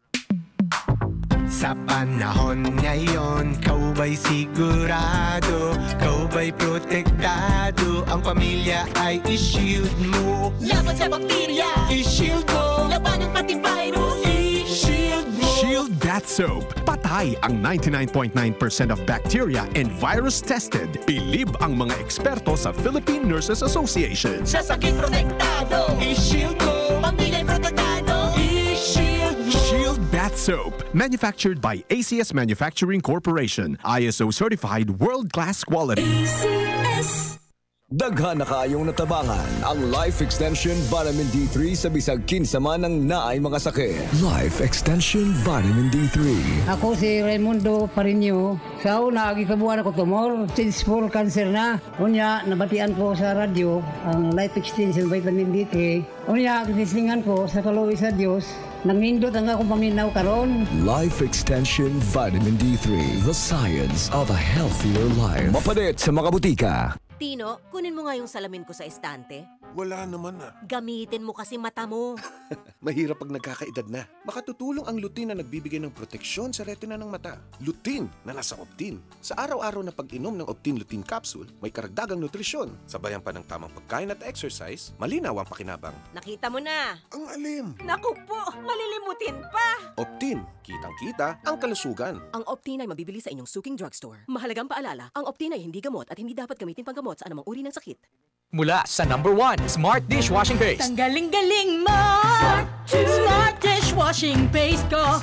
Sa panahon ngayon, kau ba'y sigurado? Kau ba'y protektado? Ang pamilya ay i-shield mo. Laban sa bakterya, i-shield mo. Labanan pati virus, i-shield mo. Shield Bath Soap. Patay ang 99.9% of bacteria and virus tested. Bilib ang mga eksperto sa Philippine Nurses Association. Sa sakit protektado, i-shield mo. Pamilya'y protektado, i-shield mo. Shield Bath Soap. Manufactured by ACS Manufacturing Corporation. ISO certified world-class quality. ACS. Daghan na kayong natabangan ang Life Extension Vitamin D3 sa bisag kinsa man ang naay mga sakit. Life Extension Vitamin D3. Ako si Raimundo Parinyo. Sa una, gikabuhan ako tumor. Stage 4 cancer na. Unya, nabatian ko sa radyo ang Life Extension Vitamin D3. Unya, kitislingan ko sa kaluwi sa Diyos. Nangindot ang akong paminaw karon. Life Extension Vitamin D3. The science of a healthier life. Mapalit sa mga butika. Tino, kunin mo nga yung salamin ko sa estante. Wala naman na. Gamitin mo kasi mata mo. Mahirap pag nagkakaedad na. Makatutulong ang lutein na nagbibigay ng proteksyon sa retina ng mata. Lutein na nasa Optin. Sa araw-araw na pag-inom ng Optin Lutein Capsule, may karagdagang nutrisyon. Sabayan pa ng tamang pagkain at exercise, malinaw ang pakinabang. Nakita mo na. Ang alim. Naku po, malilimutin pa. Optin, kitang-kita ang kalusugan. Ang Optin ay mabibili sa inyong suking drugstore. Mahalagang paalala, ang Optin ay hindi gamot at hindi dapat gamitin panggamot sa anumang uri ng sakit. Mula sa number 1, Smart Dishwashing Paste. Tanggaling-galing mo! Smart Dishwashing Paste ko.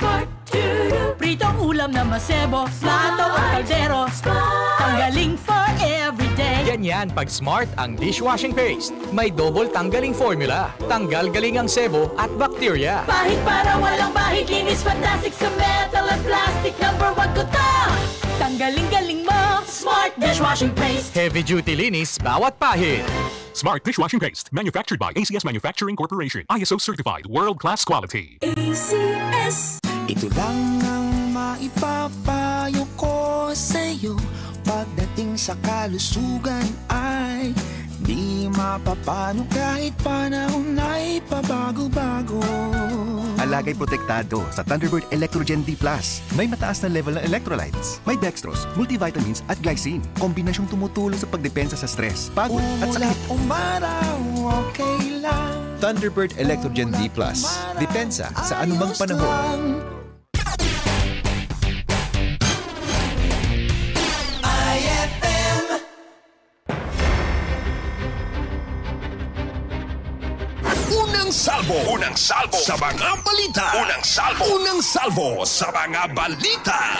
Pritong ulam na masebo, plato o kaldero. Tanggaling for everyday. Ganyan pag Smart ang dishwashing paste. May double tanggaling formula. Tanggal galing ang sebo at bacteria. Bahid para walang bahid, linis fantastic sa metal at plastic. Number 1 ko to! Tanggaling-galing mo, Smart Dishwashing Paste. Heavy duty linis bawat pahid. Smart Dishwashing Paste, manufactured by ACS Manufacturing Corporation. ISO certified world-class quality. ACS. Ito lang ang maipapayo ko sa'yo. Pagdating sa kalusugan ay di mapapano kahit panahon ay pabago-bago. Alagay protektado sa Thunderbird Electrogen D+. May mataas na level ng electrolytes. May dextrose, multivitamins at glycine. Kombinasyong tumutulong sa pagdepensa sa stress, pagod at sakit. Umaraw, okay lang. Thunderbird Electrogen D+. Depensa sa anumang panahon. Unang salvo sa mga balita. Unang salvo sa mga balita.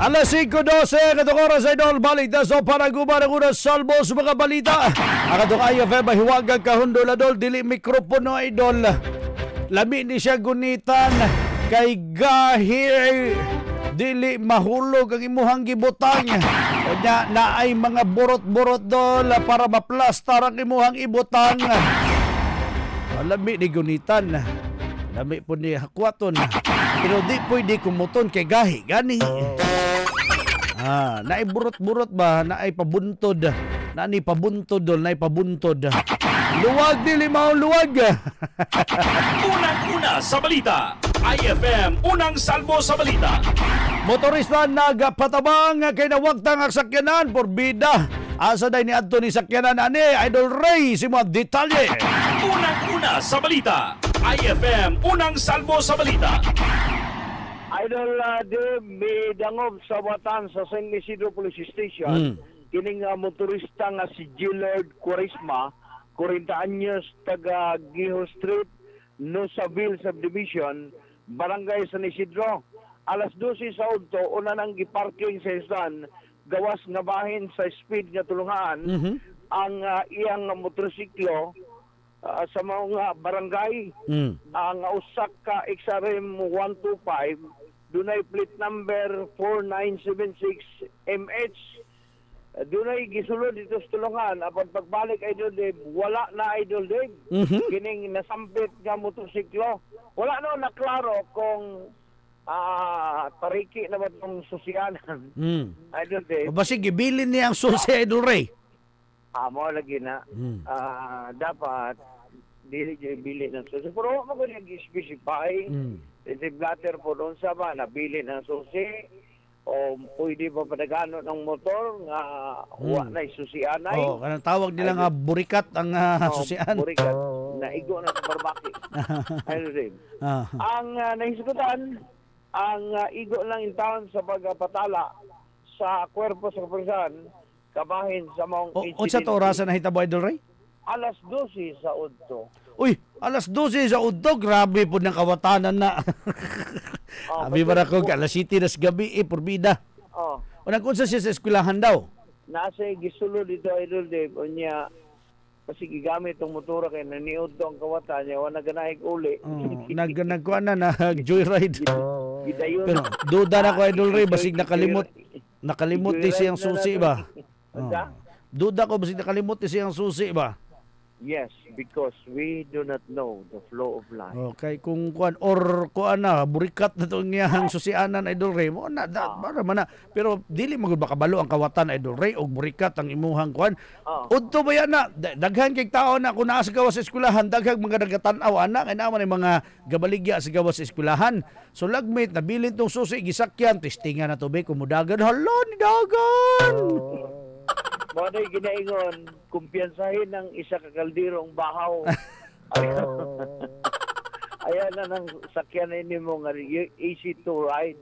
Alas 5:12 katong oras sa idol, balik na sa panaguban ng unang salvo sa mga balita. Ang katong IFM mahiwagang kahundol adol, dili mikropono idol. Lami ni siya gunitan kay gahir dili mahulog ang imuhang gibutang. Unya naay mga burot-burot dol para maplastar ang imuhang ibutang. Lami ni gunitan. Lami po ni hakwaton. Pero di pwede kumuton kay gahi gani. Naay burot-burot ba? Naay pabuntod. Naay pabuntod dol, naay pabuntod. Luwag dili mao luwag. Unang-una sa balita. IFM Unang Salvo sa Balita. Motorista nagapatabang kay nawagtang ang sakyanan por bida. Asa day ni Anthony sakyanan ani Idol Ray si mga detalye. Unang-una sa balita. IFM Unang Salvo sa Balita. Idol may dangob sa Batan sa San Isidro Police Station. Kining motorista nga si Gillard Quaresma, 40 anyos, taga Giho Street, Nosaville Subdivision, Barangay San Isidro. Alas 12 sa udto, una nang giparking sa istan, gawas nga bahin sa speed nga tulungan, ang iyang motorsiklo sa mga barangay. Ang usak ka XRM 125, dunay plate number 4976 MH. Dunay gisulod dito sa tulungan. Apan pagbalik, Idol Dave, wala na, Idol Dave. Kining nasampit nga motorsiklo. Wala na naklaro kung tariki na ba itong susianan. Idol Dave. Basig, ibilin niya ang susi, Idol Ray. Mo lagi na. Dapat, dili dyan ibili ng susi. Pero mo ko nag-specify. Yung blatter po doon sa ba, nabili ng susi. O pwede pa padagano ng motor nga huwa na susianay. Kanang tawag nila nga burikat ang susian. Burikat. Naigo na sa barbaki. Ano rin. Ang nahisgutan, ang igo lang in town sa pagpatala sa kwerpo sa kapulisan, kabahin sa mga incident. O sa orasan na hitabo, Idol Ray? Alas 12 sa udto. Uy, alas 12 sa udto, grabe po ng kawatanan na. Abi ba na ko, alas 7 na sa gabi, purbida. O nagkunsa siya sa eskwelahan daw? Nasa gisulod dito, Idol Dave, o niya, kasi gigamit itong motora kayo, naniod to ang kawatan niya, wala ganahig uli. Nagkuha na, nag-joyride. Pero duda na ko, Idol Ray, basig nakalimot ni siyang susi ba? Duda ko, basig nakalimot ni siyang susi ba? Yes, because we do not know the flow of life. Okay, kung kuan or kuan na burikat na tong iyang susianan, Idol Ray mo na para man na, pero dili magud makabalo ang kawatan, Idol Ray, og burikat ang imuhang kuan. Udto ba yan na daghan kay tao na kun naa sa gawas sa eskwelahan, daghang mga nagatan-aw ana kay naman mga gabaligya sa gawas sa eskwelahan. So lagmit nabilin tong susi gisakyan, testingan na tubig kumudagan, hala ni dagan. Mo'y ginaingon, kumpiyansahin ng isa kakaldirong bahaw. Ayan na ng sakyan na ini mo nga easy to ride.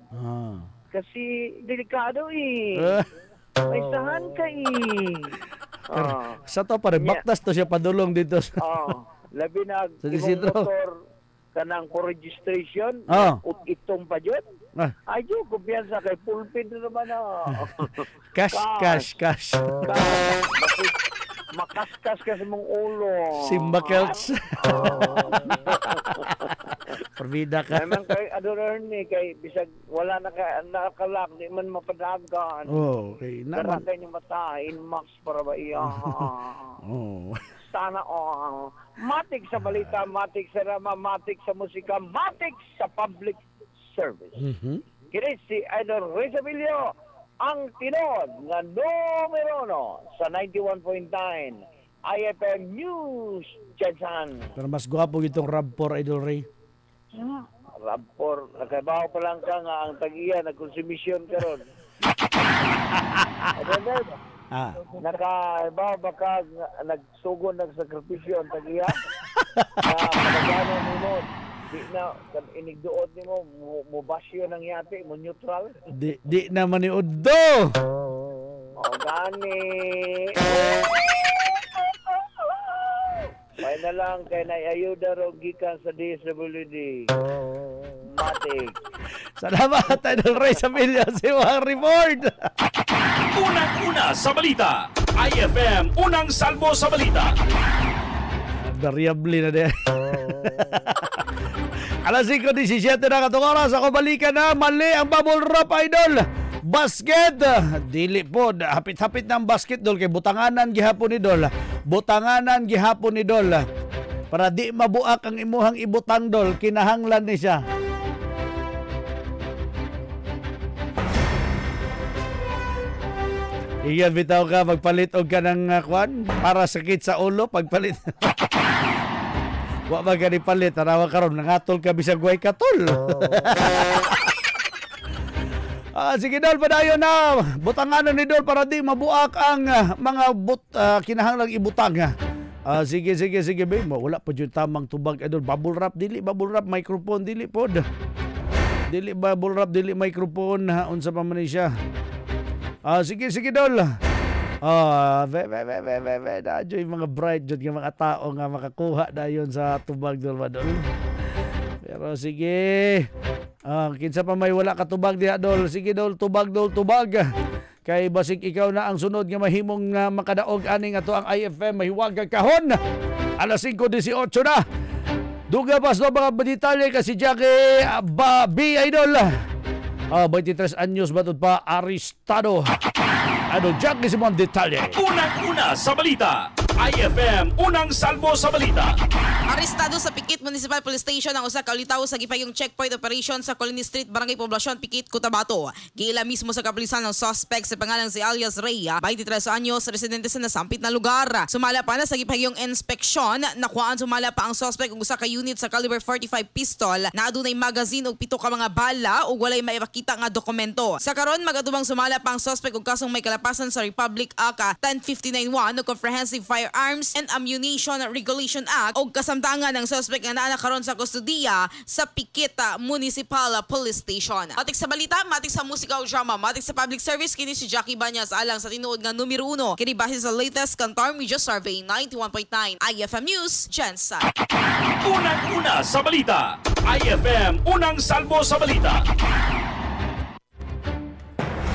Kasi delikado may sahan ka Sa to pare, baktas to siya padulong dito. Labi na imong motor kanang for registration, itong pa dyan. Ayo, kumpiyansa kay pulpin na naman Cash. Makaskas ka sa mong ulo. Simba Kelts. Perbida ka. Naman kay Adorer ni, kay bisag wala na nakalak, di man mapadagan. Okay. Naman kayo ni mata, in-max para ba iya. Sana matik sa balita, matik sa rama, matik sa musika, matik sa public service. Kini si Idol Ray Sabilio, ang tinod nga numero 1 sa 91.9 IFM News Jansan. Pero mas gwapo itong RAV4, Idol Ray. RAV4, nakabaho pa lang ka nga ang tag-iya, nagkonsumisyon ka ron. Nakabaho ba ka nagsugon, nagsakripisyo ang tag-iya? Palagano mo mo. Di na, inigduod ni mo, mubasyo ng yate, mo neutral. Di na maniuddo. Gani. May na lang, kay naiayuda ro gikan sa DSWD. Matik. Salamat, Idol Ray Sabilio, si Wang Report. Unang-una sa balita, IFM Unang Salvo sa Balita. Variable na din. Alas 5:17 na katong oras, ako balikan na, mali ang bubble wrap, Idol. Basket, dili po, hapit-hapit ng basket, Dol, kay butanganan gihapon ni Dol. Butanganan gihapon ni Dol. Para di mabuak ang imuhang ibutang, Dol, kinahanglan ni siya. Iyan, bitaw ka, magpalit og ka ng kwan, para sakit sa ulo, pagpalit. Wa ba gani palit, tanawa karon nangatol ka bisag way katol. Sige Dol, padayon na. Butanganan ni Dol para di mabuak ang mga kinahanglang ibutang. Sige, bay. Wala pa yung tamang tubag. Idol, bubble wrap, microphone, dili pod. Dili bubble wrap, dili microphone. Unsa pa man siya. Sige, Dol. Dadyo yung mga bright dyan, yung mga tao nga makakuha na yun sa tubag, Dol. Pero sige. Kinsa pa may wala ka tubag diha, Dol. Sige, Dol, tubag. Kay basig ikaw na ang sunod nga mahimong makadaog aning ato ang IFM mahiwagang kahon. Alas 5:18 na. Duga pas no mga detalye kasi Jackie B Idol. 23 anyos batod pa arestado. Jackie Simon detalye. Unang-una sa balita. IFM unang salbo sa balita. Arestado sa Pikit Municipal Police Station ang usa ka ulitaw sa gipayong checkpoint operation sa Colony Street, Barangay Poblacion, Pikit, Cotabato. Giila mismo sa kapulisan ng suspect sa pangalan si alias Rhea, 23 anyos, residente sa nasampit na lugar. Sumala pa na sa gipayong inspeksyon, nakuhaan sumala pa ang suspect og usa ka unit sa caliber 45 pistol na adunay magazine og 7 ka mga bala ug walay maipakita nga dokumento. Sa karon magatubang sumala pa ang suspect og kasong may kalapasan sa Republic Act 10991 o Comprehensive Firearms and Ammunition Regulation Act o kasamtangan ng suspect nga naa karon sa kustudiya sa Pikit Municipal Police Station. Matik sa balita, matik sa musika o drama, matik sa public service, kini si Jackie Banyas alang sa tinuod nga numero 1 kini base sa latest Kantar Media Survey 91.9 IFM News, Jensa. Unang-una sa balita. IFM unang salbo sa balita.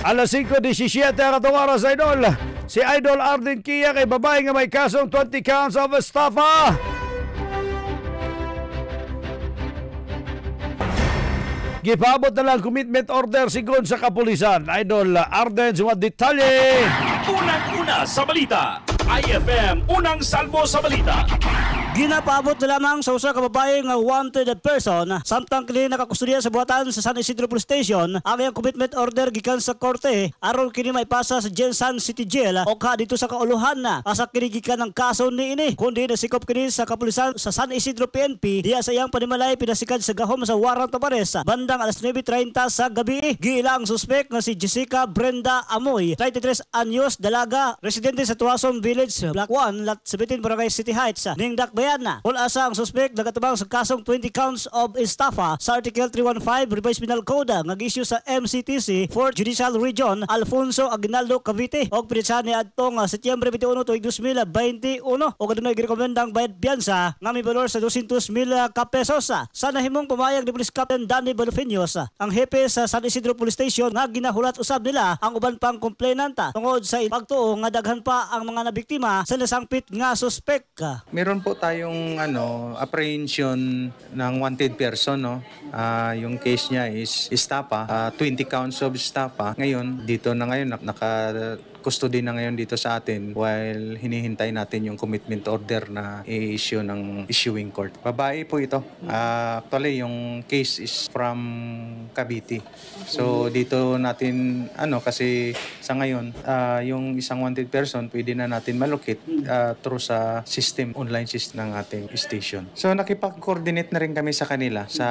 Alas 5:17 katong oras, Idol. Si Idol Arden Kia kay babae nga may kasong 20 counts of estafa. Gipabot na lang commitment order sigon sa kapulisan. Idol Arden, sa detalye. Unang-una sa balita. IFM unang salbo sa balita. Ginapaabot na lamang sa usa ka babae nga wanted person samtang kini nakakustudiya sa buhatan sa San Isidro Police Station ang iyang commitment order gikan sa korte aron kini maipasa sa Jensan City Jail o ka dito sa kauluhan na asa kini gikan ng kaso niini kundi nasikop kini sa kapulisan sa San Isidro PNP diya sa iyang panimalay pinasikad sa gahom sa warrant of arrest bandang alas 9:30 sa gabi. Giilang suspect nga si Jessica Brenda Amoy, 33 anyos, dalaga, residente sa Tuason Village, Block 1, Lot 17, Barangay City Heights, Ningdak Bayan. Kung asa ang suspect nagatabang sa kasong 20 counts of estafa sa Article 315 Revised Penal Code nga gisyu sa MCTC 4th Judicial Region Alfonso Aguinaldo Cavite og pinitsahan ni adtong Setyembre 21 tuig 2021 o adunay girekomendang bayad piyansa nga mibalor sa 200,000 pesos. Sa nahimong pumayag ni Police Captain Danny Balofeños, ang hepe sa San Isidro Police Station nga ginahulat usab nila ang uban pang komplainanta tungod sa pagtuo nga daghan pa ang mga nabiktima sa nasangpit nga suspect. Meron po tayong apprehension ng wanted person, no? Yung case niya is estafa, 20 counts of estafa. Ngayon dito na ngayon custody na ngayon dito sa atin while hinihintay natin yung commitment order na i-issue ng issuing court. Babae po ito. Actually, yung case is from Cavite. So dito natin, kasi sa ngayon, yung isang wanted person, pwede na natin malocate through sa system, online system ng ating station. So nakipag-coordinate na rin kami sa kanila sa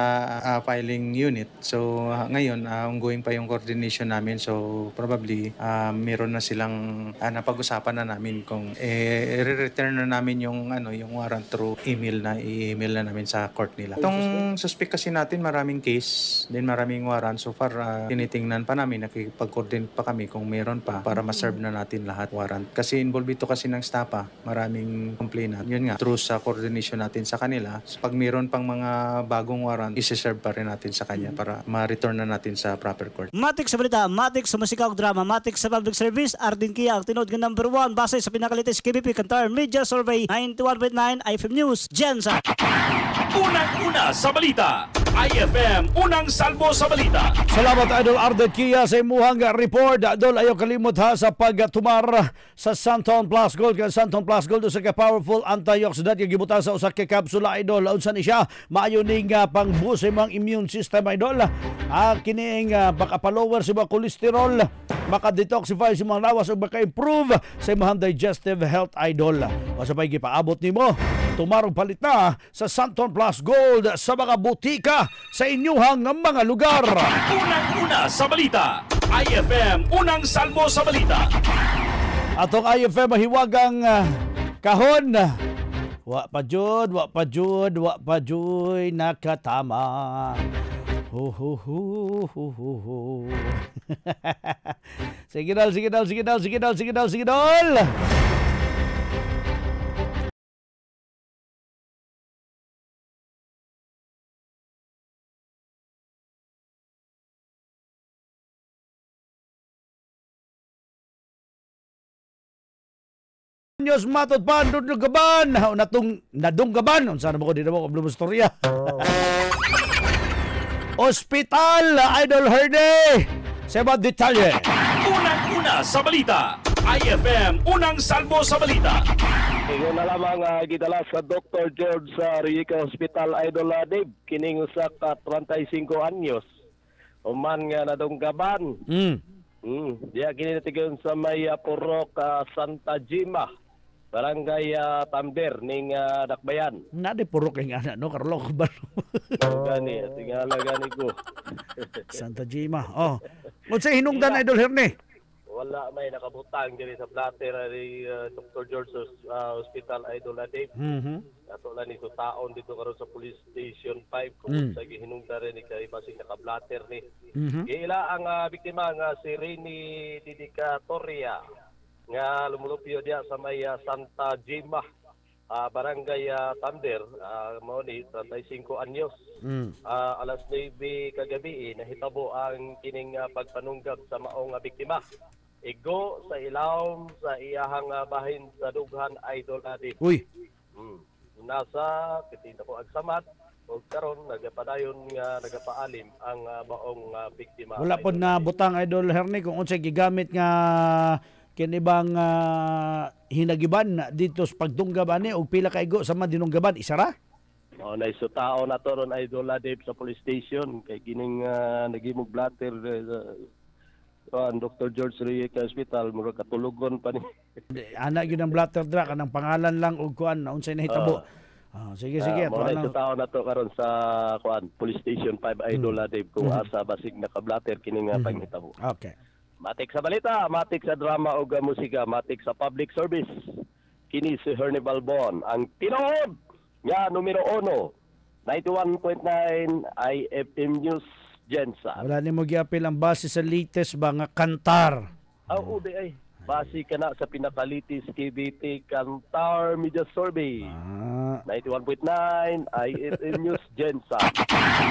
filing unit. So ngayon, ongoing pa yung coordination namin. So probably, meron na silang napag-usapan na namin kung re-return na namin yung warrant through email na i-email na namin sa court nila. Itong suspect kasi natin maraming case, din maraming warrant. So far tinitingnan pa namin, nakipag-coordinate pa kami kung meron pa para ma-serve na natin lahat warrant. Kasi involved ito kasi ng estafa, maraming complainant. Yun nga, through sa coordination natin sa kanila, so pag meron pang mga bagong warrant, isi-serve pa rin natin sa kanya para ma-return na natin sa proper court. Matik sa balita, matik sa musika ug drama, matik sa public service, Arden Kia ang tinod nga number 1 base sa pinakalites KBP Kantar Media Survey 91.9 IFM News, Jensa. Unang-una sa balita. IFM unang salbo sa balita. Salamat Idol Arden Kia sa imuhang report. Idol, ayaw kalimot ha sa pagtumar sa Santon Plus Gold. Kan Santon Plus Gold usa ka powerful antioxidant nga gibutan sa usa ka kapsula, Idol. Unsa ni siya? Maayo ning pang-boost sa imong immune system, Idol. Kining makapalower sa mga cholesterol, maka-detoxify sa mga lawas ug maka-improve sa imong digestive health, Idol. O sa pay gipaabot nimo tumarong palit na sa Santon Plus Gold sa mga butika sa inyuhang mga lugar. Unang-una sa balita. IFM unang salbo sa balita. Atong IFM mahiwagang kahon Wa pa jud nakatama. Ho ho ho ho ho ho. Sige dol. Nyos matod pa nadunggaban nadunggaban unsa na mo di na mo problema storya. Hospital Idol Herde Seba detalye. Unang-una sa balita, IFM unang salbo sa balita. Ingon na lamang gidala sa Dr. George sa Rica Hospital Idol Dave kining usa ka 35 anyos. Uman nga nadunggaban. Diya kini natigon sa may Purok Santa Gima. Barangay Tamber ning Dakbayan. Na di purok kay ana no Carlo ba. Gani tingala gani ko. Santa Gima. Oh. Unsa hinungdan Idol Herne? Wala may nakabutang diri sa blatter ni Dr. George Hospital Idol Dave. Ato lang ni taon dito karon sa Police Station 5 kung sa gihinungdan ni kay basig nakablatter ni. Giila ang biktima nga si Rene Didicatoria nga lumulupyo diya sa may Santa Gima, Barangay Tamber, mao ni 35 anyos. Alas 9 kagabi nahitabo ang kining pagpanunggab sa maong biktima. Igo sa ilawom sa iyahang bahin sa Dughan Idol Adi. Uy. Nasa kitinda ko agsamat o karon nagapadayon nga nagapaalim ang maong biktima. Wala pod na butang Idol Herne kung unsay gigamit nga kinibang hinagiban dito sa pagdunggab ani og pila ka igo sa madinunggaban isa ra? Oh, naisutao na to ron Idol Dave sa police station kay gining nagimog blatter ang Dr. George Rica Hospital mura katulugon pa ni. Ana gyud ang blatter dra kanang pangalan lang og kuan unsay nahitabo. Sige. Mo naisutao na to karon sa kuan police station 5 Idol Dave kung asa basig nakablatter kining panghitabo. Okay. Matik sa balita, matik sa drama o musika, matik sa public service. Kini si Hernie Balbon, ang tinuod nga numero 1, 91.9 IFM News Gensa. Wala ni mo giapil ang base sa latest ba nga kantar. Udi ay. Base ka na sa pinakalitis KBT Kantar Media Survey. 91.9 IFM News Gensa.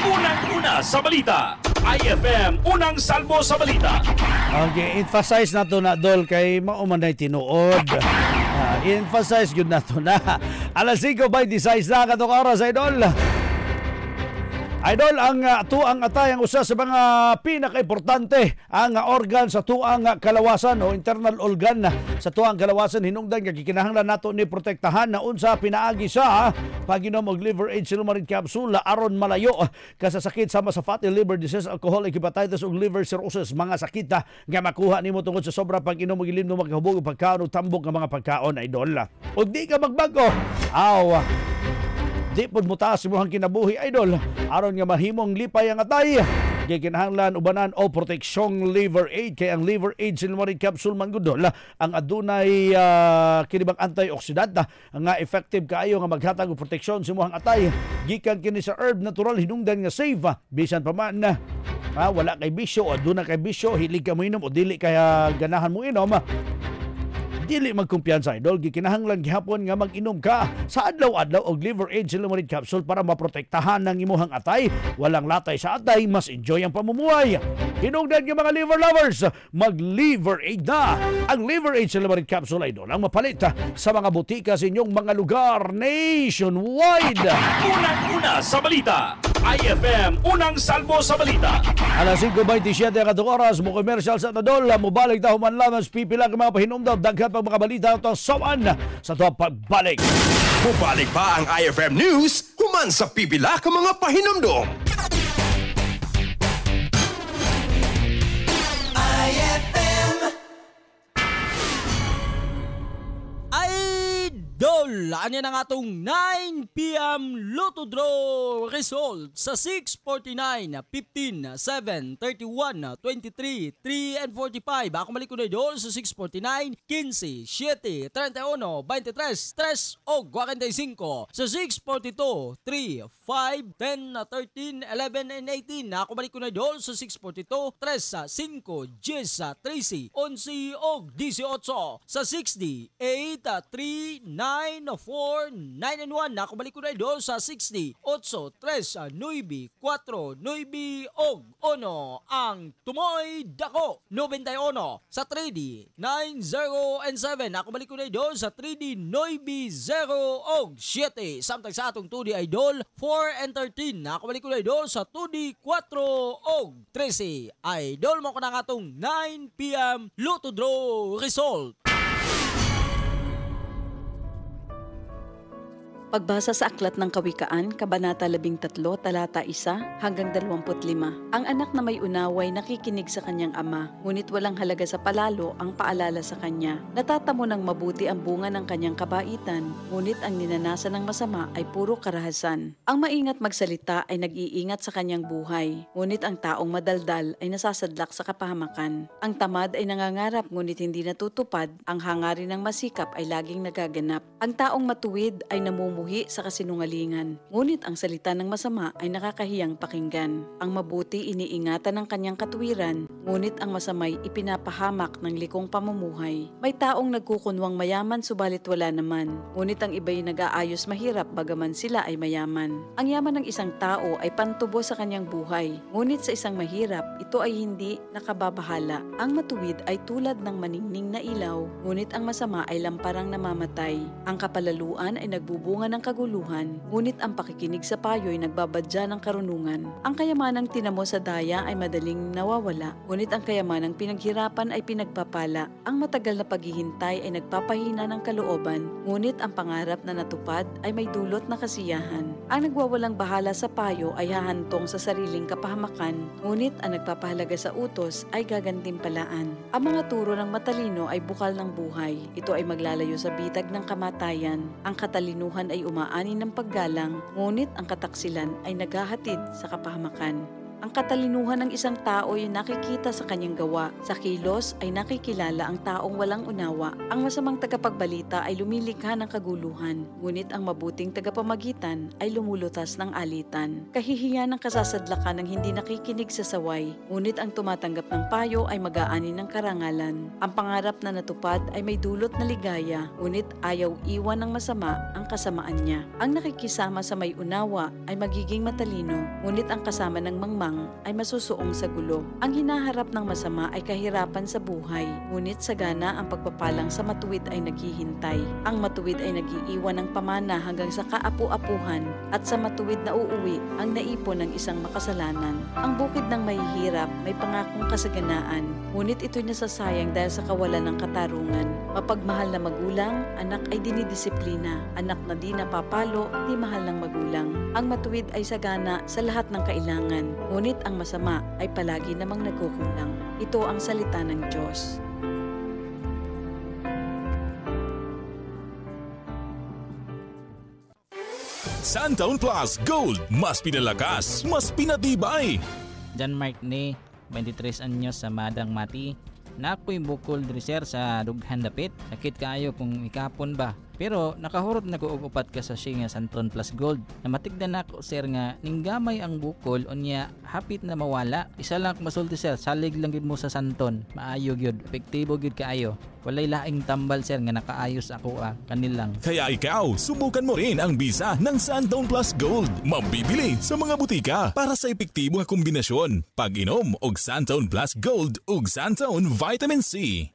Unang-una sa balita, IFM unang salbo sa balita. Okay, emphasize na to na dol kay maumanay tinuod. Emphasize gyud na to na. Alas 5:26 na katong oras Idol. Idol, ang tuang atay ang usa sa mga pinaka-importante ang organ sa tuang kalawasan o internal organ sa tuang kalawasan hinungdan nga gikinahanglan nato ni protektahan na unsa pinaagi sa pag-inom og liver aid silumarin capsule aron malayo ka sa sakit sama sa fatty liver disease, alcoholic hepatitis ug liver cirrhosis, mga sakit nga makuha nimo tungod sa sobra pag-inom og ilim no magkahubog og pagkaon ug tambok nga mga pagkaon Idol. Ug di ka magbago. Di pod mutaas imong kinabuhi Idol aron nga mahimong lipay ang atay. Gikinahanglan ubanan o proteksyong liver aid kay ang liver aid silumarin capsule man gudol ang adunay kinibang antioxidant nga effective kaayo nga maghatag og proteksyon sa imong atay gikan kini sa herb natural hinungdan nga safe bisan pa man wala kay bisyo o aduna kay bisyo hilig ka mo inom o dili kay ganahan mo inom. Dili magkumpiyansa Idol, gikinahanglan gihapon nga mag-inom ka sa adlaw-adlaw og liver aid silumarin capsule para maprotektahan ng imuhang atay. Walang latay sa atay, mas enjoy ang pamumuhay. Hinungdan nga mga liver lovers, mag-liver aid na. Ang liver aid silumarin capsule Idol ang mapalit sa mga butika sa inyong mga lugar nationwide. Unang-una sa balita, IFM unang salbo sa balita. Alas 5:27 katong oras mo commercial sa Idol, mobalik ta human lamang pipila ka mga pahinumdaw daghan pang mga balita ito saan sa ito pagbalik. Bubalik pa ang IFM News human sa pipila ka mga pahinumdom. IFM Idol Idol, anya na nga itong 9 p.m. Lotto Draw result sa 6:49, 15, 7, 31, 23, 3 and 45. Ako mali ko na Idol sa 6:49, 15, 7, 31, 23, 3 o 45. Sa 6:42, 3, 5, 10, 13, 11 and 18. Ako mali ko na Idol sa 6:42, 3, 5, 10, 13, 11 o 18. Sa 60, 8, 3, 9, 4, 9 and 1. Ako balik ko na Idol sa 60, 8, 3, 9, 4, 9 og 1. Ang tumoy dako 91. Sa 3D, 9, 0 and 7. Ako balik ko na Idol sa 3D, 9, 0 og 7. Samtang sa atong 2D Idol, 4 and 13. Ako balik ko na Idol sa 2D, 4 og 13. Idol mo ko na nga itong 9 p.m. Lotto Draw result. Pagbasa sa Aklat ng Kawikaan, Kabanata 13, Talata 1 hanggang 25. Ang anak na may unaway nakikinig sa kanyang ama, ngunit walang halaga sa palalo ang paalala sa kanya. Natatamo ng mabuti ang bunga ng kanyang kabaitan, ngunit ang ninanasan ng masama ay puro karahasan. Ang maingat magsalita ay nag-iingat sa kanyang buhay, ngunit ang taong madaldal ay nasasadlak sa kapahamakan. Ang tamad ay nangangarap ngunit hindi natutupad, ang hangarin ng masikap ay laging nagaganap. Ang taong matuwid ay namumuhi sa kasinungalingan, ngunit ang salita ng masama ay nakakahiyang pakinggan. Ang mabuti iniingatan ng kanyang katuwiran, ngunit ang masamay ipinapahamak ng likong pamumuhay. May taong nagkukunwang mayaman subalit wala naman, ngunit ang iba'y nag-aayos mahirap bagaman sila ay mayaman. Ang yaman ng isang tao ay pantubo sa kanyang buhay, ngunit sa isang mahirap, ito ay hindi nakababahala. Ang matuwid ay tulad ng maningning na ilaw, ngunit ang masama ay lamparang namamatay. Ang kapalaluan ay nagbubunga ng kaguluhan, ngunit ang pakikinig sa payo ay nagbabadya ng karunungan. Ang kayamanang tinamo sa daya ay madaling nawawala, ngunit ang kayamanang pinaghirapan ay pinagpapala. Ang matagal na paghihintay ay nagpapahina ng kalooban, ngunit ang pangarap na natupad ay may dulot na kasiyahan. Ang nagwawalang bahala sa payo ay hahantong sa sariling kapahamakan, ngunit ang nagpapahalaga sa utos ay gagantimpalaan. Ang mga turo ng matalino ay bukal ng buhay. Ito ay maglalayo sa bitag ng kamatayan. Ang katalinuhan ay umaani ng paggalang, ngunit ang kataksilan ay naghahatid sa kapahamakan. Ang katalinuhan ng isang tao ay nakikita sa kanyang gawa. Sa kilos ay nakikilala ang taong walang unawa. Ang masamang tagapagbalita ay lumilikha ng kaguluhan, ngunit ang mabuting tagapamagitan ay lumulutas ng alitan. Kahihiyan ng kasasadlakan ng hindi nakikinig sa saway, ngunit ang tumatanggap ng payo ay mag-aani ng karangalan. Ang pangarap na natupad ay may dulot na ligaya, ngunit ayaw iwan ng masama ang kasamaan niya. Ang nakikisama sa may unawa ay magiging matalino, ngunit ang kasama ng mangmang ay masusuong sa gulo. Ang hinaharap ng masama ay kahirapan sa buhay, ngunit sagana ang pagpapalang sa matuwid ay naghihintay. Ang matuwid ay nag-iiwan ng pamana hanggang sa kaapu-apuhan, at sa matuwid na uuwi ang naipon ng isang makasalanan. Ang bukid ng mahihirap may pangakong kasaganaan, ngunit ito'y nasasayang dahil sa kawalan ng katarungan. Mapagmahal na magulang, anak ay dinidisiplina. Anak na di napapalo, di mahal ng magulang. Ang matuwid ay sagana sa lahat ng kailangan, ngunit ang masama ay palagi namang nagkukulang. Ito ang salita ng Diyos. Santaun Plus Gold, mas pinalakas, mas pinatibay. John Mark ni 23 anyos sa Madang Mati. Nakoy bukol diri sir sa dughan dapit. Sakit kaayo kung ikapon ba. Pero nakahurot na ko og upat ka sa siya nga Santon Plus Gold. Namatigdan nako sir nga ninggamay ang bukol unya hapit na mawala. Isa lang masulti sir, salig lang gid mo sa Santon. Maayo gyud, epektibo gyud kaayo. Walay laing tambal sir nga nakaayos ako kanilang. Kaya ikaw, subukan mo rin ang bisa ng Santon Plus Gold. Mabibili sa mga butika para sa epektibo nga kombinasyon. Pag-inom og Santon Plus Gold ug Santon Vitamin C.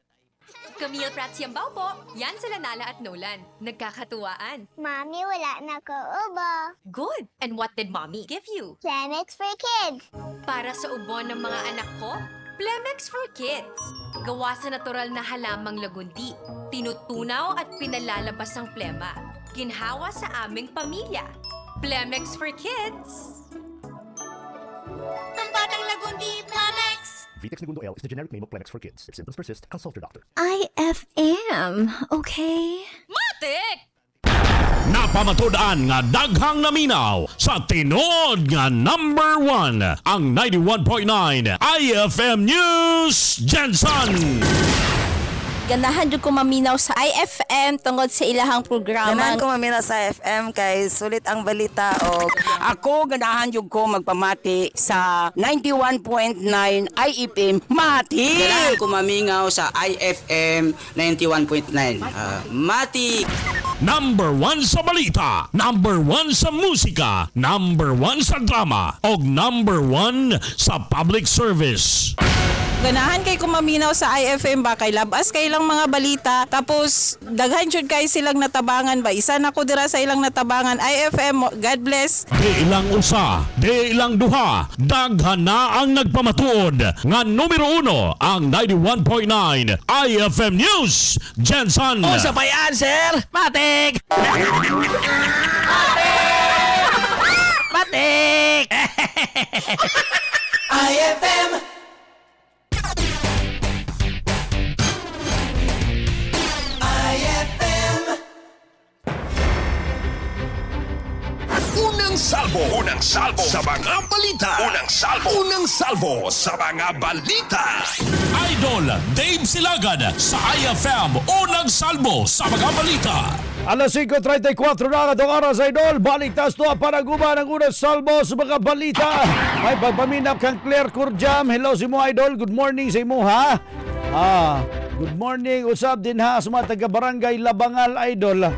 Camille Prats Yambaw po. Yan sila Nala at Nolan. Nagkakatuwaan. Mommy, wala na ko ubo. Good. And what did Mommy give you? Plemex for kids. Para sa ubo ng mga anak ko, Plemex for kids. Gawa sa natural na halamang lagundi. Tinutunaw at pinalalabas ang plema. Ginhawa sa aming pamilya. Plemex for kids. Pambatang lagundi, Plemex. Vitex Segundo L is the generic name of Plemex for kids. If symptoms persist, consult your doctor. IFM, okay? Matik! Napamatudan nga daghang naminaw sa tinod nga number 1 ang 91.9 IFM News Jensen. Ganahan jud ko maminaw sa IFM tungod sa ilahang programa. Ganahan ko maminaw sa IFM kay sulit ang balita o ako ganahan jud ko magpamati sa 91.9 IFM Mati. Ganahan ko mamingaw sa IFM 91.9 Mati. Number 1 sa balita, number 1 sa musika, number 1 sa drama, og number 1 sa public service. Ganahan kay kumaminaw sa IFM ba kay labas kay ilang mga balita tapos daghan jud kay silang natabangan ba isa na ko dira sa ilang natabangan IFM. God bless. Di ilang usa, di ilang duha, daghan na ang nagpamatuod nga numero 1 ang 91.9 IFM News Jensen. O sa bayan sir, Matik. Matik. IFM. Unang salvo sa mga balita. Unang salvo sa mga balita. Idol Dave Silagan sa IFM Unang Salvo sa mga balita. Alas 5:34 na itong oras, Idol. Balik tas to para guba ng unang salvo sa mga balita. May pagpaminap kang Claire Curjam. Hello si mo, Idol. Good morning sa imo, ha? Good morning. Usab din ha sa mga taga-barangay Labangal, Idol.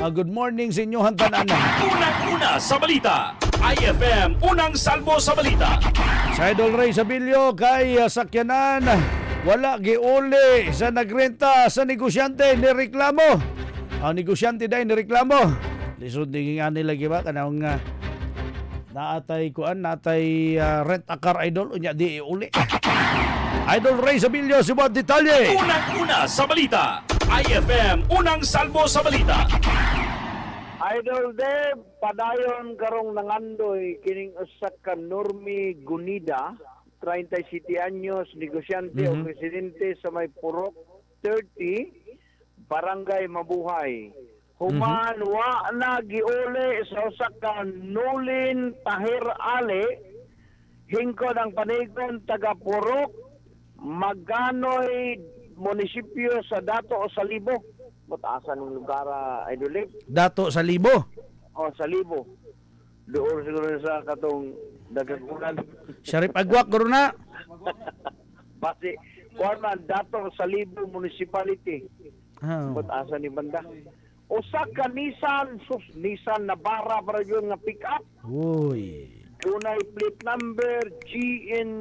Good morning sa inyo hantanan. Unang-una sa balita. IFM Unang Salvo sa balita. Sa Idol Ray Sabilio kay sakyanan wala giuli sa nagrenta sa negosyante ni reklamo. Ang negosyante dahil ni reklamo. Lisod din nga nila giba kanang naatay rent a car, Idol unya di iuli. Idol Ray Sabilio si mga detalye. Unang-una sa balita. IFM Unang Salvo sa balita. Idol Dave, padayon karong nangandoy kining usa ka Normi Gunida, 37 anyos, negosyante o presidente sa may Purok 30, Barangay Mabuhay. Human wa na giuli sa usa ka Nulin Tahir Ali, hingkod ang panigon taga Purok, Maganoy, munisipyo sa Dato o Salibo. Matasan ng lugar, Idol. Dato Salibo? O, Salibo. Doon siguro sa katong dagagunan. Sharif Agwak, guro na. Basi, kuwan Dato Salibo Municipality. Matasan ni banda. Usa ka Nissan Navara para yun nga pick up. Uy. Dunay plate number GEN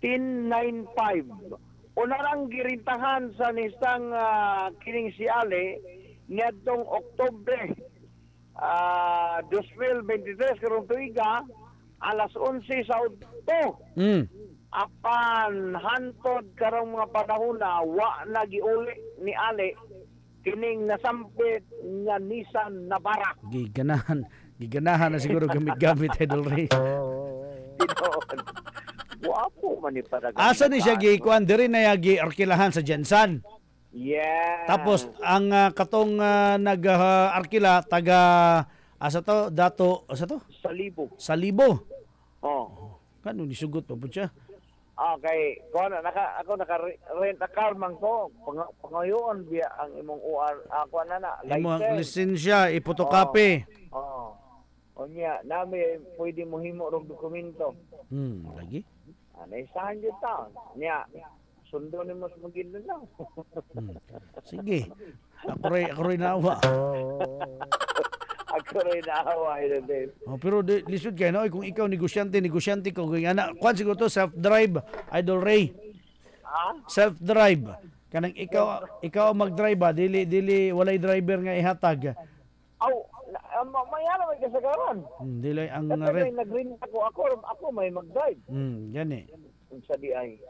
1095. Unarang girintahan sa nistang kining si Ale niadtong Oktubre 2023 karong tuiga alas 11 sa udto. Apan hantod karong mga panahon na wa na giuli ni Ale kining nasampit nga Nissan Navara. Giganahan na siguro gamit-gamit, Idol Ray. Wapo man ni para. Asa ni siya gikuan diri na yagi arkilahan sa Jensen. Yeah. Tapos ang katong nag-arkila taga asa to Dato asa to? Salibo. Oh. Kano ni sugot pa pud siya? Okay, ako naka-rent a car man ko. Pangayoon biya ang imong UR ako na imong lisensya ipotocopy. Oh. Onya, nami pwede mo himo og dokumento. Lagi. Naisahan dyan taon. Niya, sundo ni mas Maguindanao. Sige. Ako rin naawa. Ako rin naawa. Pero lisod kayo, no? Kung ikaw negosyante ko. Kuan siguro to, self-drive, Idol Ray. Self-drive. Kanang ikaw mag-drive ba? Dili, walay driver nga ihatag. Mayara may kasagaran. Dili ang red. Nag-rent ako may mag-drive. Yan eh. Sa DI.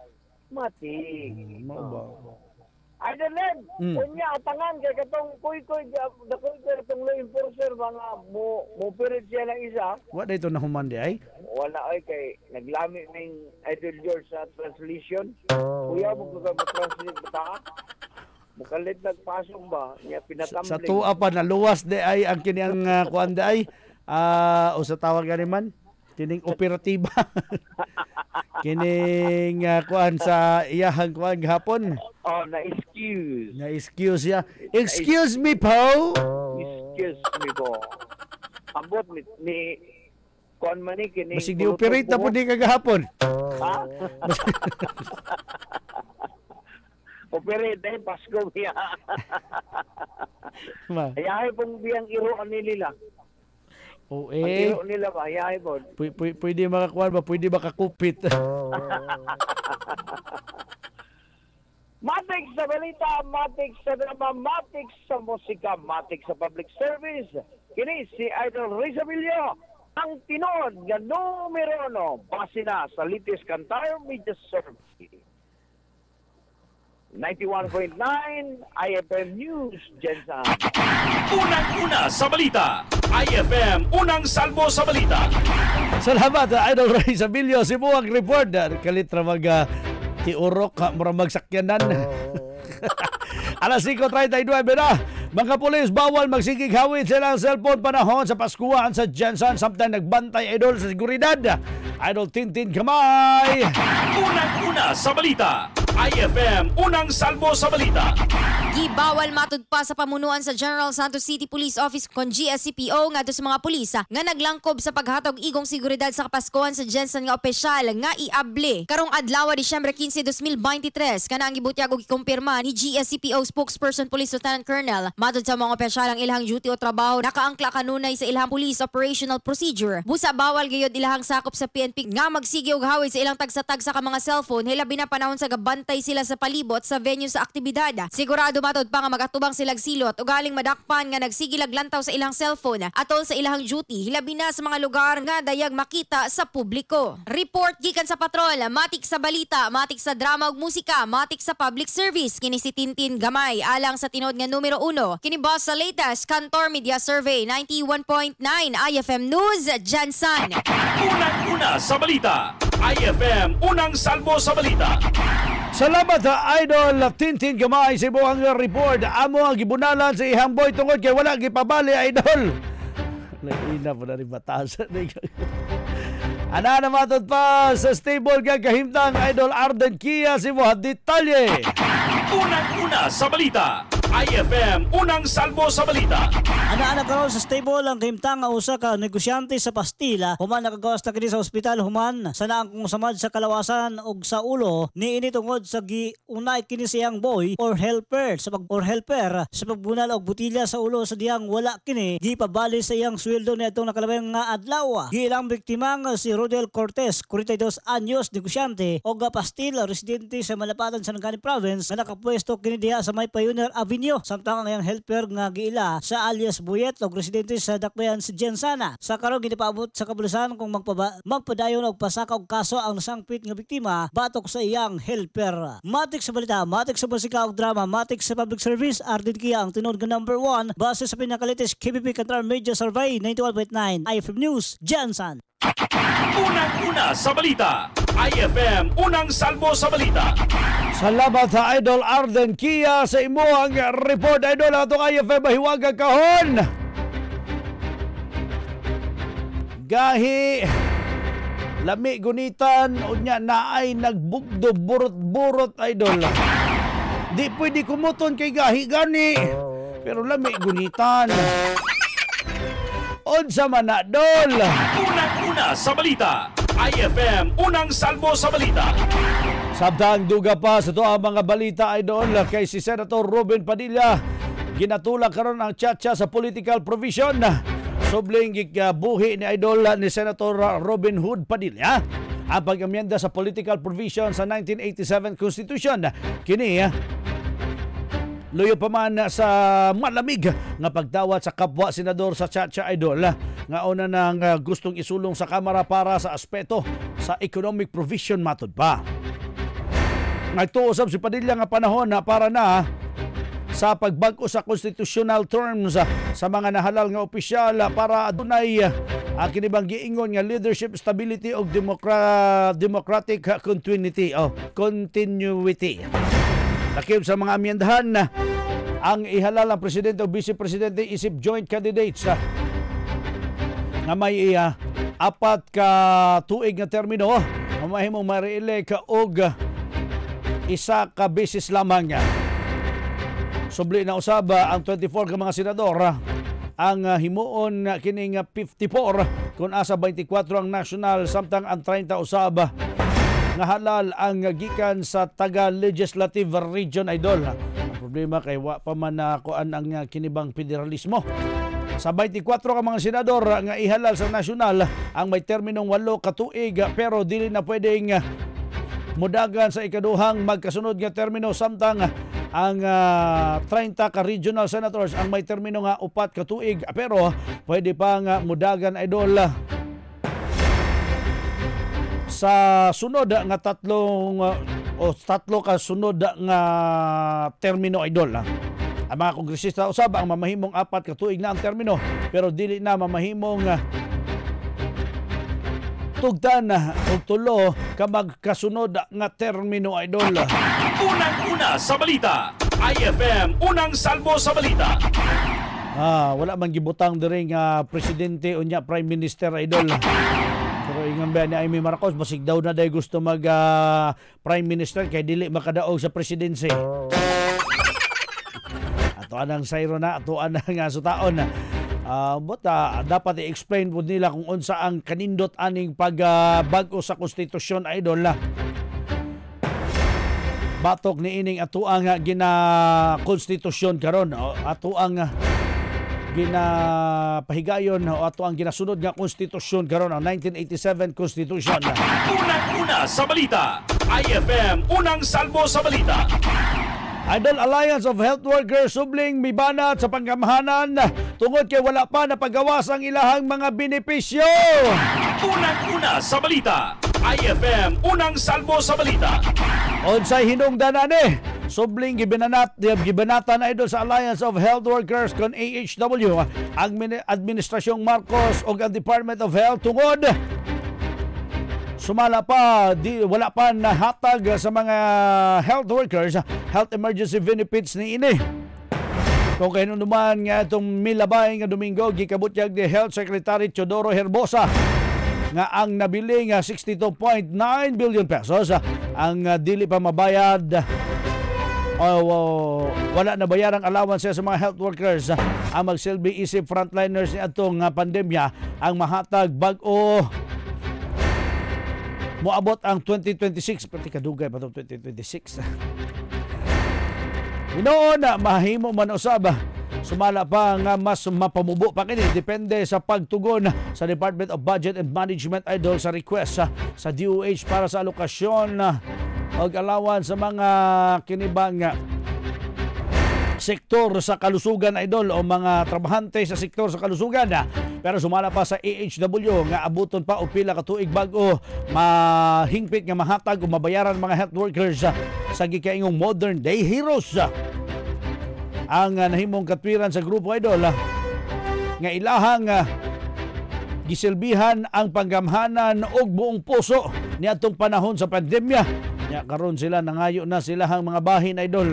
Mati. Ay, Mm. Kunya, atangan kay katong kuy-kuy, dakoy katong law enforcer, mga mupirit siya ng isa. What dito na humandi ay? Wala ay kay naglami ng Idol George sa translation. Kuya, mo ka mag-translate ba ta? Mukalit nagpasong ba? Niya pinatambling. Sa tuwa pa naluwas de ay ang kiniyang kuan de ay o sa tawag gani man kining operatiba. Kining kuan sa iyahang kuan gahapon. Oh, na-excuse. Na-excuse ya. Excuse me po. Excuse me po. Ambot ni kuan man ni kining Masig di-operate na po di kagahapon. Ha? Operate eh, Pasko biya. Ayahay pong biyang iroan nila. O Ang iro nila ba? Ayahay po. Pwede makakuan ba? Pwede makakupit. Matik sa balita, matik sa drama, matik sa musika, matik sa public service. Kini si Idol Rizabilio, ang tinod nga numero 1 base na sa latest Kantar Media Survey. 91.9 IFM News, Jensen. Unang-una sa balita, IFM Unang Salbo sa Balita. Salamat, Idol Rizabilio. Si Buwag Report. Kalitra tiurok, mura magsakyanan. Alas 5:32 na. Mga pulis, bawal magsigig hawid silang cellphone panahon sa Paskuhan sa Jensen. Samtang nagbantay, Idol, sa seguridad. Idol Tintin Kamay. Unang-una sa balita, IFM Unang Salbo sa Balita. Gibawal matud pa sa pamunuan sa General Santos City Police Office kon GSCPO nga sa mga pulis nga naglangkob sa paghatag igong seguridad sa Kapaskuhan sa Jensen nga opisyal nga iable. Karong adlaw Disyembre 15, 2023 kana ang gibutyag og gikumpirma ni GSCPO spokesperson Police Lieutenant Colonel matud sa mga opisyal ang ilahang duty o trabaho nakaangkla kanunay sa ilahang police operational procedure. Busa bawal gayud ilahang sakop sa PNP nga magsige og hawid sa ilang tagsa-tagsa ka mga cellphone hilabi na panahon sa gabantay sila sa palibot sa venue sa aktibidad. Sigurado matod pa nga magatubang silag silot o galing madakpan nga nagsigilag lantaw sa ilang cellphone atol sa ilahang duty hilabi na sa mga lugar nga dayag makita sa publiko. Report gikan sa patrol, matik sa balita, matik sa drama ug musika, matik sa public service. Kini si Tintin Gamay alang sa tinod nga numero 1. Kini boss sa latest Kantar Media Survey 91.9 IFM News, Jensen. Unang-una sa balita, IFM Unang Salbo sa Balita. Salamat Idol Tintin Gamay sa buong report. Amo ang gibunalan sa ihang boy tungod kay wala gipabali, Idol. Naina po na rin batasan. Ana na matod pa sa stable nga kahimtang Idol Arden Kia si Muhad Detalye. Unang-una sa balita, IFM Unang Salbo sa Balita. Ana karon sa stable ang kahimtang nga usa ka negosyante sa pastila human nakagawas na kini sa ospital human sa naang kung samad sa kalawasan og sa ulo niini tungod sa giunay kini siyang boy or helper sa pagbunal og butilya sa ulo sa diyang wala kini gipabali sa iyang sweldo niadtong nakalabang nga adlaw. Giilang biktima nga si Rodel Cortez, 42 anyos, negosyante og pastila residente sa Malapatan sa Nangani Province nga nakapwesto kini diha sa may Pioneer Avenue. Samtang ang iyang helper nga giila sa alias Buyet og residente sa Dakbayan sa Jensana. Sa karon ginipaabot sa kapulisan kung magpadayon og pasaka og kaso ang nasangpit nga biktima batok sa iyang helper. Matik sa balita, matik sa musika og drama, matik sa public service, Arden Kia ang tinod nga number 1 base sa pinakalitis KBP Kantar Media Survey 91.9 IFM News, Jensen. Unang-una sa balita, IFM Unang Salbo sa Balita. Salamat sa Idol Arden Kia sa imo ang report, Idol. Atong IFM mahiwagang kahon. Gahi lami gunitan unya naay nagbugdo burot-burot, Idol. Di pwede kumuton kay gahi gani. Pero lami gunitan. Unsa man na, Dol? Unang-una sa balita, IFM Unang Salbo sa Balita. Sabtang duga pa sa to ang mga balita, Idol, kay si Senator Robin Padilla ginatulak karon ang tsa-tsa sa political provision. Subling buhi ni Idol ni Senator Robin Hood Padilla ang pag-amyenda sa political provision sa 1987 Constitution. Kini luyo pa man sa malamig nga pagdawat sa kapwa senador sa tsa-tsa, Idol, nga una nang gustong isulong sa Kamara para sa aspeto sa economic provision matod pa. Nagtuusap si Padilla nga panahon na para na sa pagbag-o sa constitutional terms sa mga nahalal nga opisyal para adunay kinibang giingon nga leadership stability o democratic continuity. Lakip sa mga amyendahan ang ihalal ang presidente o vice presidente isip joint candidates nga may 4 ka tuig nga termino mamahimong ma-re-elect og 1 ka beses lamang. Subli na usab ang 24 ka mga senador ang himuon kining 54 kung asa 24 ang national samtang ang 30 usab nga halal ang gikan sa taga legislative region idol. Ang problema kay wa pa man kuan ang kinibang federalismo. Sa 24 ka mga senador nga ihalal sa nasyonal ang may terminong 8 ka tuig pero dili na pwedeng mudagan sa ikaduhang magkasunod nga termino samtang ang 30 ka regional senators ang may termino nga 4 ka tuig pero pwede pang mudagan idol sa sunod nga 3 ka sunod nga termino idol. Ang mga kongresista usab ang mamahimong 4 ka tuig na ang termino pero dili na mamahimong tugtan o 3 ka magkasunod nga termino idol. Unang-una sa balita, IFM unang salbo sa balita. Wala man gibutang diri nga presidente unya prime minister idol. Pero ingon ba ni Amy Marcos basig daw na day gusto mag prime minister kay dili makadaog sa presidency. Ato anang sayro na, ato anang sutaon na. But dapat i-explain po nila kung unsa ang kanindot aning pagbago sa konstitusyon idol. Batok ni ining ato ang gina-konstitusyon karon, ato ang ginapahigayon o ato ang ginasunod nga konstitusyon karon ang 1987 Constitution. Unang-una sa balita, IFM unang salbo sa balita. Idol, Alliance of Health Workers subling mibanat sa panggamhanan tungod kay wala pa napagawas ang ilahang mga benepisyo. Unang-una sa balita, IFM unang salbo sa balita. Unsay hinungdanan subling gibanatan idol sa Alliance of Health Workers kon AHW ang Administrasyong Marcos o ang Department of Health tungod sumala pa wala pa nahatag sa mga health workers health emergency benefits ni ini. Kung kayo naman nga itong milabay nga Domingo gikabutyag ni Health Secretary Teodoro Herbosa nga ang nabili nga 62.9 billion pesos ang dili pa mabayad wala na bayarang allowance sa mga health workers ang magsilbi isip frontliners ni atong pandemya ang mahatag bag-o moabot ang 2026 pati kadugay pa itong 2026. Hinoon mahimo man usab sumala pa nga mas mapamubo pa kini depende sa pagtugon sa Department of Budget and Management idol sa request sa DOH para sa alokasyon og allowance sa mga kinibang sektor sa kalusugan idol o mga trabahante sa sektor sa kalusugan. Pero sumala pa sa AHW nga abuton pa og pila ka tuig bag-o mahingpit nga mahatag o mabayaran mga health workers sa gikaingong modern day heroes. Ang nahimong katwiran sa grupo idol nga ilahang gisilbihan ang panggamhanan og buong puso niadtong panahon sa pandemya. Nya karon sila nangayo na silahang mga bahin idol.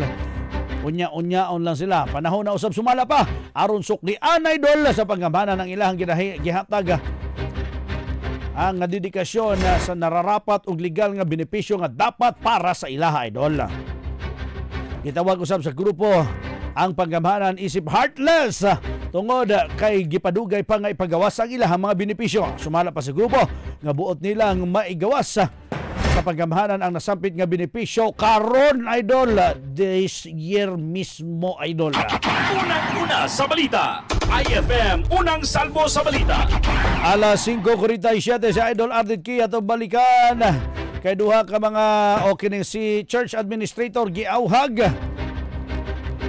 Unya-unyaon lang sila. Panahon na usab sumala pa aron suklian idol sa panggamhanan ng ilahang gihatag ang dedikasyon sa nararapat og legal nga benepisyo nga dapat para sa ilaha idol. Gitawag usab sa grupo ang panggamhanan isip heartless tungod kay gipadugay pa nga ipagawas ang ilahang mga benepisyo. Sumala pa sa grupo nga buot nilang maigawas sa panggamhanan ang nasampit nga benepisyo karon idol this year mismo idol. Unang-una sa balita, IFM unang salbo sa balita. Alas 5:47 sa Idol Ardit Kia atong balikan kay duha ka mga kining si church administrator giauhag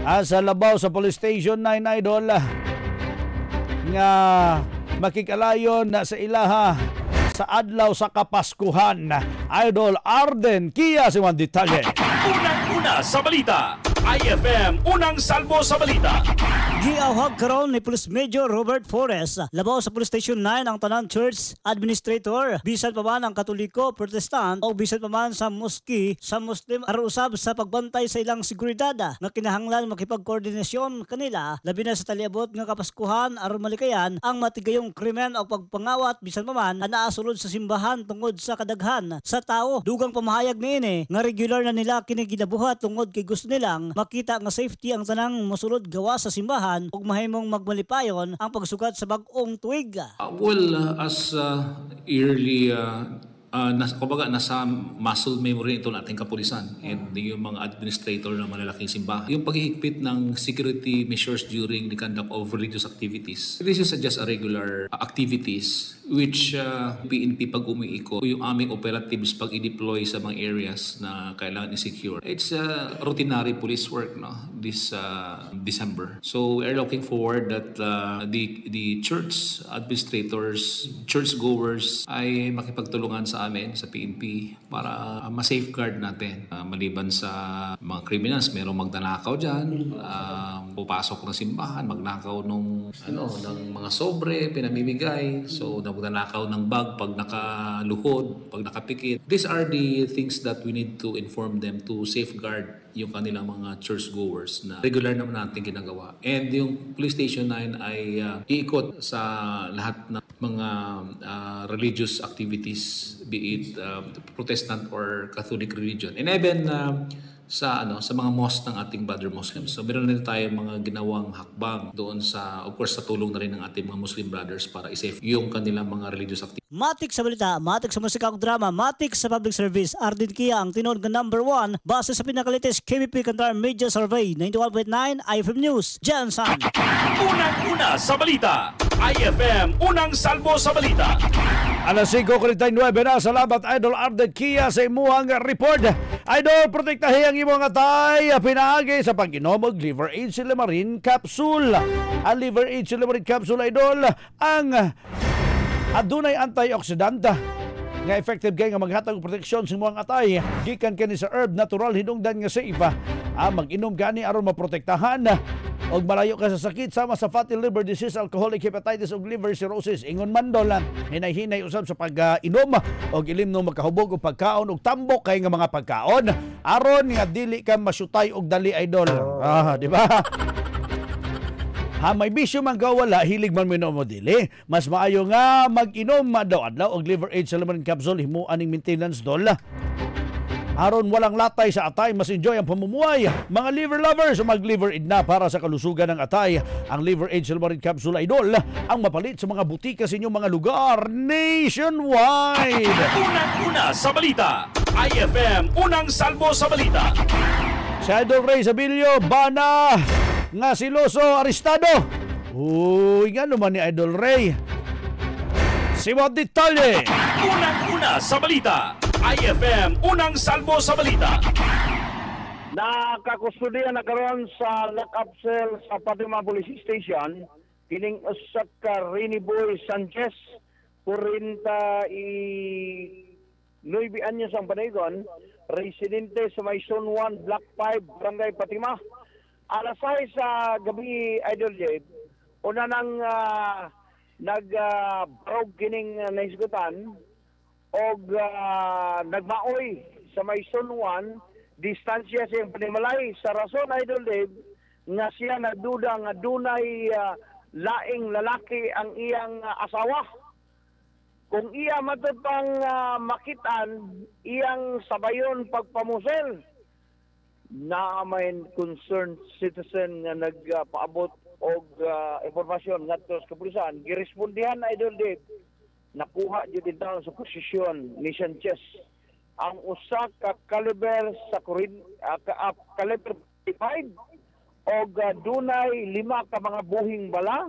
sa labaw sa police station 9 idol nga makikalayon sa ilaha sa adlaw sa Kapaskuhan. Idol Arden Kia si Juan Detalye. Unang-una sa balita, IFM Unang Salbo sa Balita. Giawhag karon ni Police Major Robert Flores labaw sa Police Station 9 ang tanan church administrator, bisan pa man ang Katoliko, Protestant o bisan pa man sa moski sa Muslim aron usab sa pagbantay sa ilang seguridad nga kinahanglan makipagkoordinasyon kanila labi na sa taliabot nga kapaskuhan aron malikayan ang matigayong krimen o pagpangawat bisan pa man anaa sulod sa simbahan tungod sa kadaghan sa tao. Dugang pamahayag niini nga regular na nila kini ginabuhat tungod kay gusto nilang makita nga safety ang tanang mosulod gawa sa simbahan ug mahimong magmalipayon ang pagsugat sa bag-ong tuig. As early kumbaga nasa muscle memory ito nating kapulisan and yung mga administrator ng malalaking simbahan. Yung paghihigpit ng security measures during the conduct of religious activities. This is just a regular activities which PNP pag umiiko, yung aming operatives pag i-deploy sa mga areas na kailangan i-secure. It's routinary police work this December. So we're looking forward that the church administrators, churchgoers ay makipagtulungan sa amin sa PNP para ma-safeguard natin. Maliban sa mga criminals, merong magnanakaw dyan, pupasok ng simbahan, magnakaw ng mga sobre, pinamimigay, so magnanakaw ng bag pag nakaluhod, pag nakapikit. These are the things that we need to inform them to safeguard yung kanilang mga churchgoers na regular naman natin ginagawa. And yung Police Station 9 ay iikot sa lahat ng mga religious activities, be it Protestant or Catholic religion. And even sa mga mosque ng ating brother Muslims. So meron na tayo mga ginawang hakbang doon sa, of course, sa tulong na rin ng ating mga Muslim brothers para i-safe yung kanilang mga religious activities. Matik sa balita, matik sa musika ug drama, matik sa public service. Ardin Kia ang tinud nga number 1 base sa pinakalites KBP Kantar Media Survey 91.9 IFM News. Jansan. Unang-una sa balita. IFM Unang Salbo sa Balita. Alas 5:49 na. Salamat Idol Ardin Kia sa imuhang report. Idol, protektahi ang imong atay pinaagi sa pag-inom og Liver Aid Silymarin Capsule. Ang Liver Aid Silymarin Capsule, Idol, ang adunay antioxidant nga effective kay nga maghatag og proteksyon sa imong atay gikan kani sa herb natural hinungdan nga safe. Mag-inom gani aron maprotektahan og malayo ka sa sakit sama sa fatty liver disease, alcoholic hepatitis ug liver cirrhosis. Ingon man dol hinay-hinay usab sa pag-inom og ilimno magkahubog og pagkaon og tambok kay nga mga pagkaon aron nga dili ka masyutay og dali, Idol. Di ba? May bisyo man ka wala, hilig man minom mo dili. Mas maayo nga mag-inom adlaw-adlaw og Liver Aid Silymarin Capsule himuan ning maintenance dol. Aron walang latay sa atay, mas enjoy ang pamumuhay. Mga liver lovers, mag-Liver Aid na para sa kalusugan ng atay. Ang Liver Aid Silymarin Capsule, Idol, ang mapalit sa mga butika sa inyong mga lugar nationwide. Unang-una sa balita. IFM Unang Salbo sa Balita. Si Idol Ray Sabilio, bana nga siloso arestado. Uy, nga naman ni Idol Ray. Si mga detalye. Unang-una sa balita. IFM Unang Salbo sa Balita. Nakakustodiya na karon sa lock-up cell sa Fatima Police Station kining usak ka Rini Boy Sanchez 49 anyos ang panaygon, residente sa Maison 1 Block 5 Barangay Fatima. Alas 6 sa gabi, Idol J, una nang nag-brog kining naisgutan og nagmaoy sa Maison 1, distansya siyang panimalay. Sa rason, Idol Dave, nga siya nagduda nga dunay laing lalaki ang iyang asawa. Kung iya matutang makitan, iyang sabayon pagpamusel, na may concerned citizen nga nagpaabot og impormasyon ngadto sa kapulisan, girespondihan, Idol Dave, nakuha jud daw sa posisyon ni Sanchez ang usa ka caliber sa caliber 5 og dunay 5 ka mga buhing bala,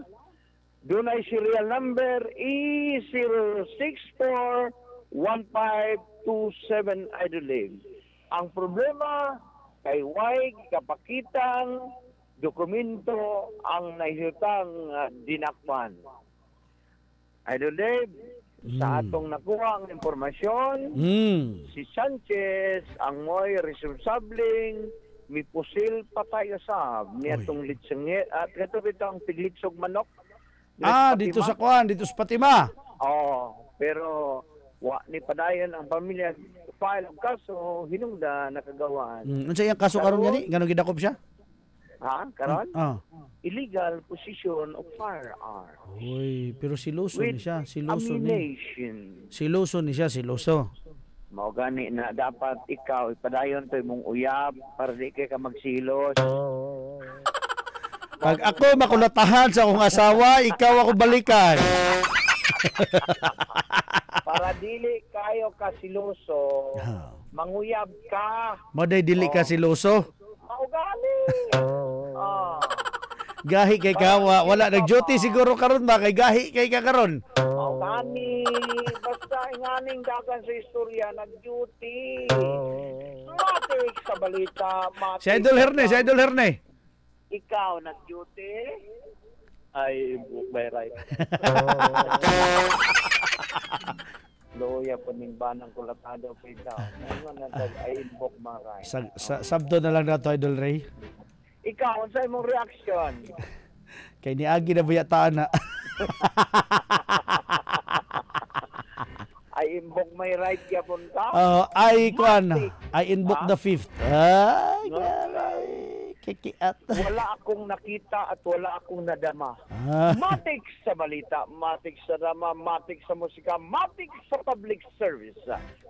dunay serial number E0641527, Idol Dave. Ang problema kay way kapakitang dokumento ang naihutang dinakpan. Idol Dave, sa atong nakuha ang informasyon, si Sanchez ang mo'y responsableng May pusil pa tayo sa nitong litsangit at ito ang tiglitsog manok. Dito sa Kuan, dito sa Fatima. Pero wa ni padayon ang pamilya file ang kaso hinungda nakagawan. Unsa iyang kaso karon gani? Ngano gidakop siya? Karon? Illegal possession of firearm. Uy, pero siloso ni siya, Ammunition. Siloso ni siya, siloso. Mao gani na dapat ikaw ipadayon to imong uyab para di kay ka magsilos. Pag ako makulatahan sa akong asawa, ikaw ako balikan. Para dili kayo ka siloso, manguyab ka. Moday dili ka siloso. Mao gani. Gahi kay kawa, wala nag-duty siguro karon ba kay gahi kay ka karon. Mao gani. Basta nganing dagan sa istorya nag-duty. Matik sa balita, matik. Si Idol Herne. Ikaw nag-duty? Ay, by right. Loya po ning banang kulatado pa ikaw. Ano na ay inbox maray. Sabdo na lang nato, Idol Ray. Ikaw, ano sa imong reaction? Kay niagi na buyataan na. I invoke my right yapon ka? I invoke the fifth. Kikiat. Wala akong nakita at wala akong nadama. Matik sa balita, matik sa drama, matik sa musika, matik sa public service.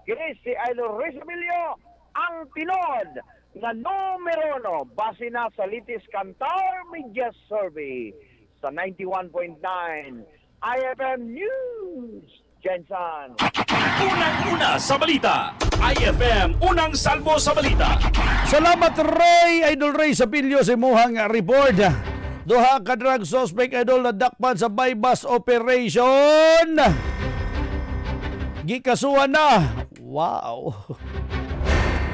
Kaya si Idol Ray Emilio, ang tinod na numero 1 base na sa Litis Kantar Media Survey sa 91.9 IFM News. Jensen. Unang-una sa balita, IFM Unang Salbo sa balita. Salamat Ray, Idol Ray sa pilyo sa imuhang report. Duha ka drug suspect idol na dakpan sa bypass operation. Gikasuhan na. Wow.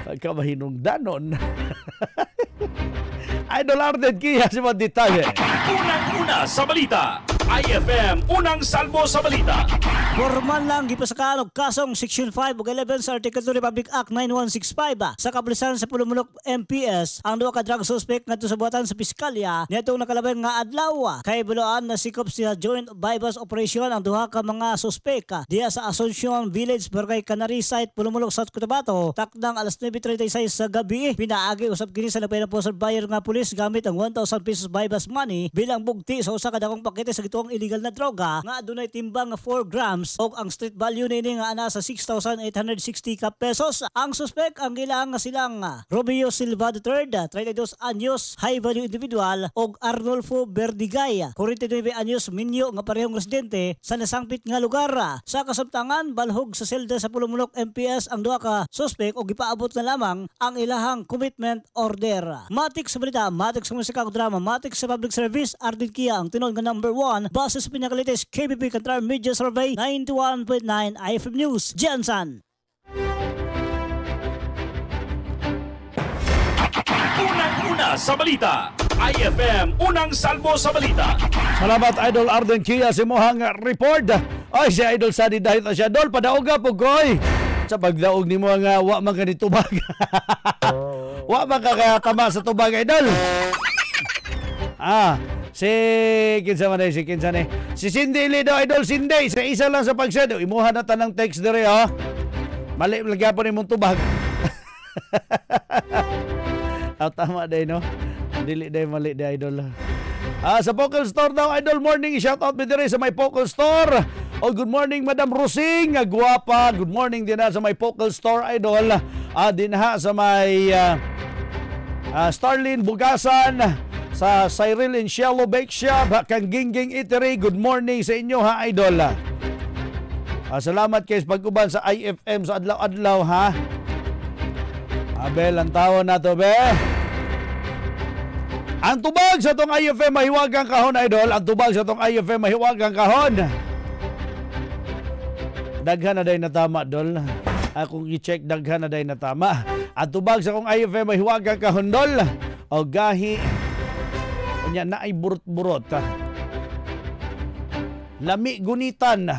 Pagkamahinungdanon. Idol Arden Kia si mga detalye. Unang-una sa balita, IFM Unang Salbo sa balita. Formal lang gipasaka og kasong Section 5 ug 11 sa Article 2 Republic Act 9165 sa kapulisan sa Pulumulok MPS ang duha ka drug suspect ngadto sa buhatan sa piskalya nitong nakalabay nga adlaw kay buloan na sikop sa joint bypass operation ang duha ka mga suspect diya sa Asuncion Village, Barangay Canary Site, Pulumulok, South Cotabato takdang alas 9:36 sa gabi. Pinaagi usab kini sa napay na po sa buyer nga pulis gamit ang 1,000 pesos bypass money bilang bugti sa usa ka dakong pakete sa gituong illegal na droga nga adunay timbang nga 4 grams og ang street value nini nga ana sa 6,860 ka pesos. Ang suspect ang gilang nga silang Romeo Silva III, 32 anyos, high value individual og Arnolfo Verdigay, 49 anyos, minyo nga parehong residente sa nasangpit nga lugar. Sa kasamtangan balhog sa selda sa Pulumulok MPS ang duha ka suspect og gipaabot na lamang ang ilahang commitment order. Matik sa balita, matik sa musika ug drama, matik sa public service, Arden Kia ang tinud nga number 1 base sa pinakalites KBP Kantar Media Survey 91.9 IFM News. Jensen. Unang-una sa balita, IFM Unang Salbo sa balita. Salamat Idol Arden Kia sa imuhang report. Ay si Idol Sadi dahil na siya dol padaoga po koy. Sa pagdaog ni mo nga wa man ka tubag. Wa man ka tama sa tubag Idol. Si kinsa man si kinsa ni. Si Cindy Lido Idol Cindy sa isa lang sa pagsado. Imuha na tanang text dire ha. Mali magyapon imong tubag. Tama day no. Dili day mali day Idol. Sa Pocal Store daw Idol morning shout out mi dire sa my Pocal Store. Good morning Madam Rosing, guwapa. Good morning din sa my Pocal Store Idol. Din sa may Starlin Bugasan. Sa Cyril and Shallow Bake Shop, kang Gingging Eatery, good morning sa inyo ha, Idol. Salamat kayo sa pag-uban sa IFM sa adlaw-adlaw ha. Abel, ang tawon na to, be. Ang tubag sa tong IFM mahiwagang kahon, Idol. Ang tubag sa tong IFM mahiwagang kahon. Daghan na day na tama, Dol. Akong i-check, daghan na day na tama. Ang tubag sa tong IFM mahiwagang kahon, Dol. O gahi. Nya na ay burot-burot. Lami gunitan.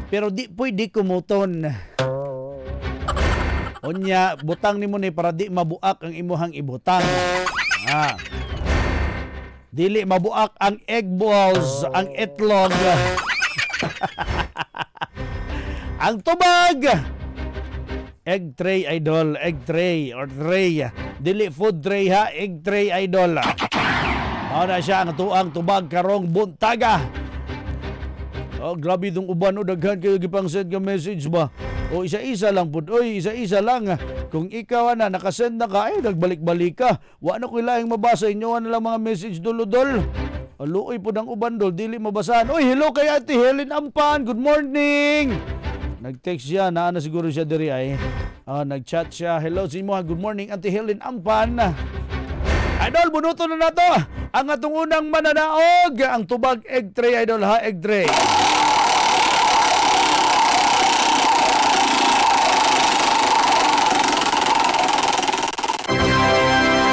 Pero di pwede kumuton. Unya, butang nimo ni para di mabuak ang imuhang ibutang. Dili mabuak ang egg balls, ang itlog. Ang tubag. Egg tray, idol. Egg tray or tray. Dili food tray ha. Egg tray, idol. Na siya ang tuang tubag karong buntaga. Oh, grabe itong uban o daghan kayo gipang send ka message ba? O isa-isa lang po. Oy, isa-isa lang. Kung ikaw na nakasend na ka, ay nagbalik-balik ka. Wa na ko ilaing mabasa inyo na lang mga message dol-dol. Aluoy po ng uban dol, dili mabasahan. Oy, hello kay Ate Helen Ampan. Good morning. Nag-text siya, na siguro siya diri ay. Nag-chat siya. Hello si mo, good morning Ate Helen Ampan. Idol, bunuto na nato ang atong unang mananaog, ang tubag egg tray, idol ha, egg tray.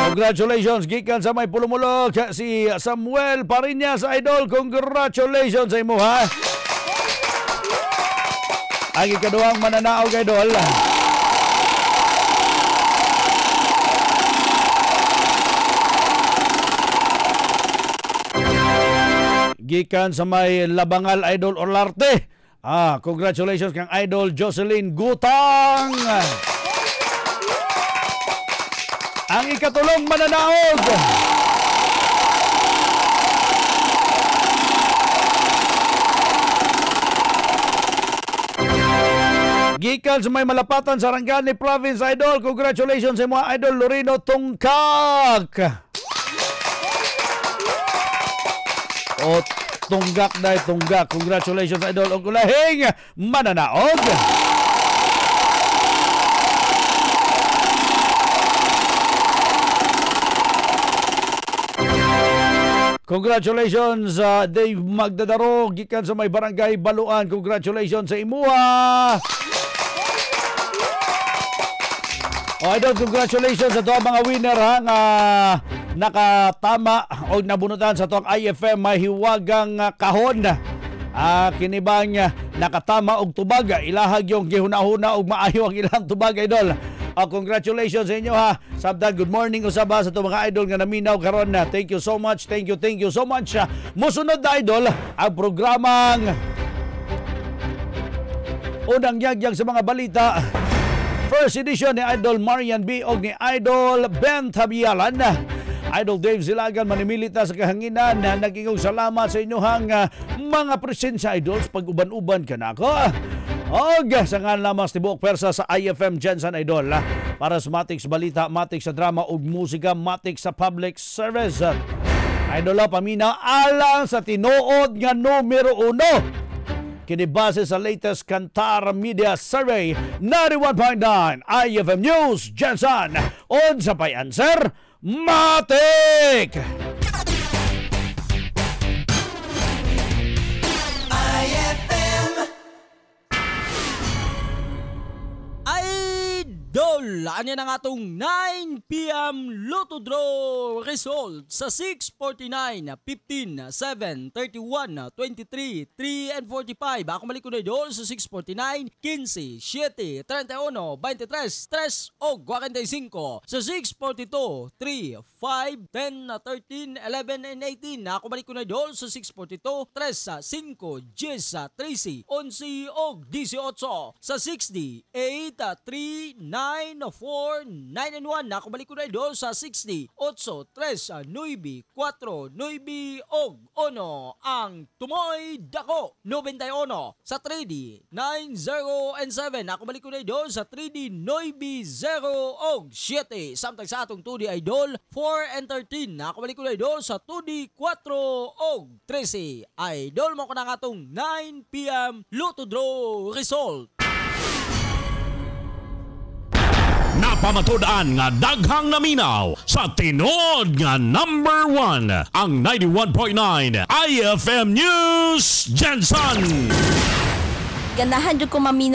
Congratulations, gikan sa may pulumulog si Samuel Pariñas, idol. Congratulations sa imo ha. Ang ikaduhang mananaog, idol. Gikan sa may Labangal, idol Olarte. Congratulations kang idol Jocelyn Gutang. Ang ikatulong mananaog. Gikan sa may Malapatan, Sarangani Province, idol. Congratulations sa mga idol Lorino Tungkak. O tunggak dahil tunggak. Congratulations, idol. Og ulahing mananaog. Congratulations, Dave Magdadaro, gikan sa may Barangay Baluan. Congratulations sa imuha. Idol, congratulations sa ito mga winner ha, nga nakatama o nabunutan sa itong IFM mahiwagang kahon. Kinibang nakatama og tubag, ilahag yung gihuna-huna og maayo ang ilang tubag, idol. Congratulations sa inyo ha. Sabdan, good morning usaba sa itong mga idol nga naminaw karon. Thank you so much, thank you so much. Musunod na, idol, ang programang unang yagyag sa mga balita. First edition ni Idol Marian B o ni Idol Ben Tabialan. Idol Dave Zilagan manimilita sa kahanginan na nagingog salamat sa inyohang mga presensya, idols, pag-uban-uban ka na ako. Og sa nga lamang tibok persa sa IFM Jensen, idol, para sa matik sa balita, matik sa drama ug musika, matik sa public service. Idol, pamina alang sa tinuod nga numero 1. Kinibase sa latest Kantar Media Survey, 91.9 IFM News Jensen. On sa pay-answer, matik! Idol, anya na nga itong 9 p.m. Lotto Draw result sa 6:49, 15, 7, 31, 23, 3, and 45. Ako mali ko na idol sa 6:49, 15, 7, 31, 23, 3, o 45. Sa 6:42, 3, 5, 10, 13, 11, and 18. Ako mali ko na idol sa 6:42, 3, 5, 10, 13, 11, o 18. Sa 60, 8, 3, 9, 4, 9, and 1. Nakabalik ko na idol sa 60, 8, 3, 9, 4, 9, og 1. Ang tumoy dako, 91. Sa 3D, 9, 0, and 7. Nakabalik ko na idol sa 3D, 9, 0, og 7. Samtang sa atong 2D idol, 4 and 13. Nakabalik ko na idol sa 2D, 4, og 13. Idol mo ko na nga itong 9 p.m. Lotto Draw result. Napamatudan nga daghang naminaw sa tinod nga number 1 ang 91.9 IFM News Jensen. Ganahan jud ko maminaw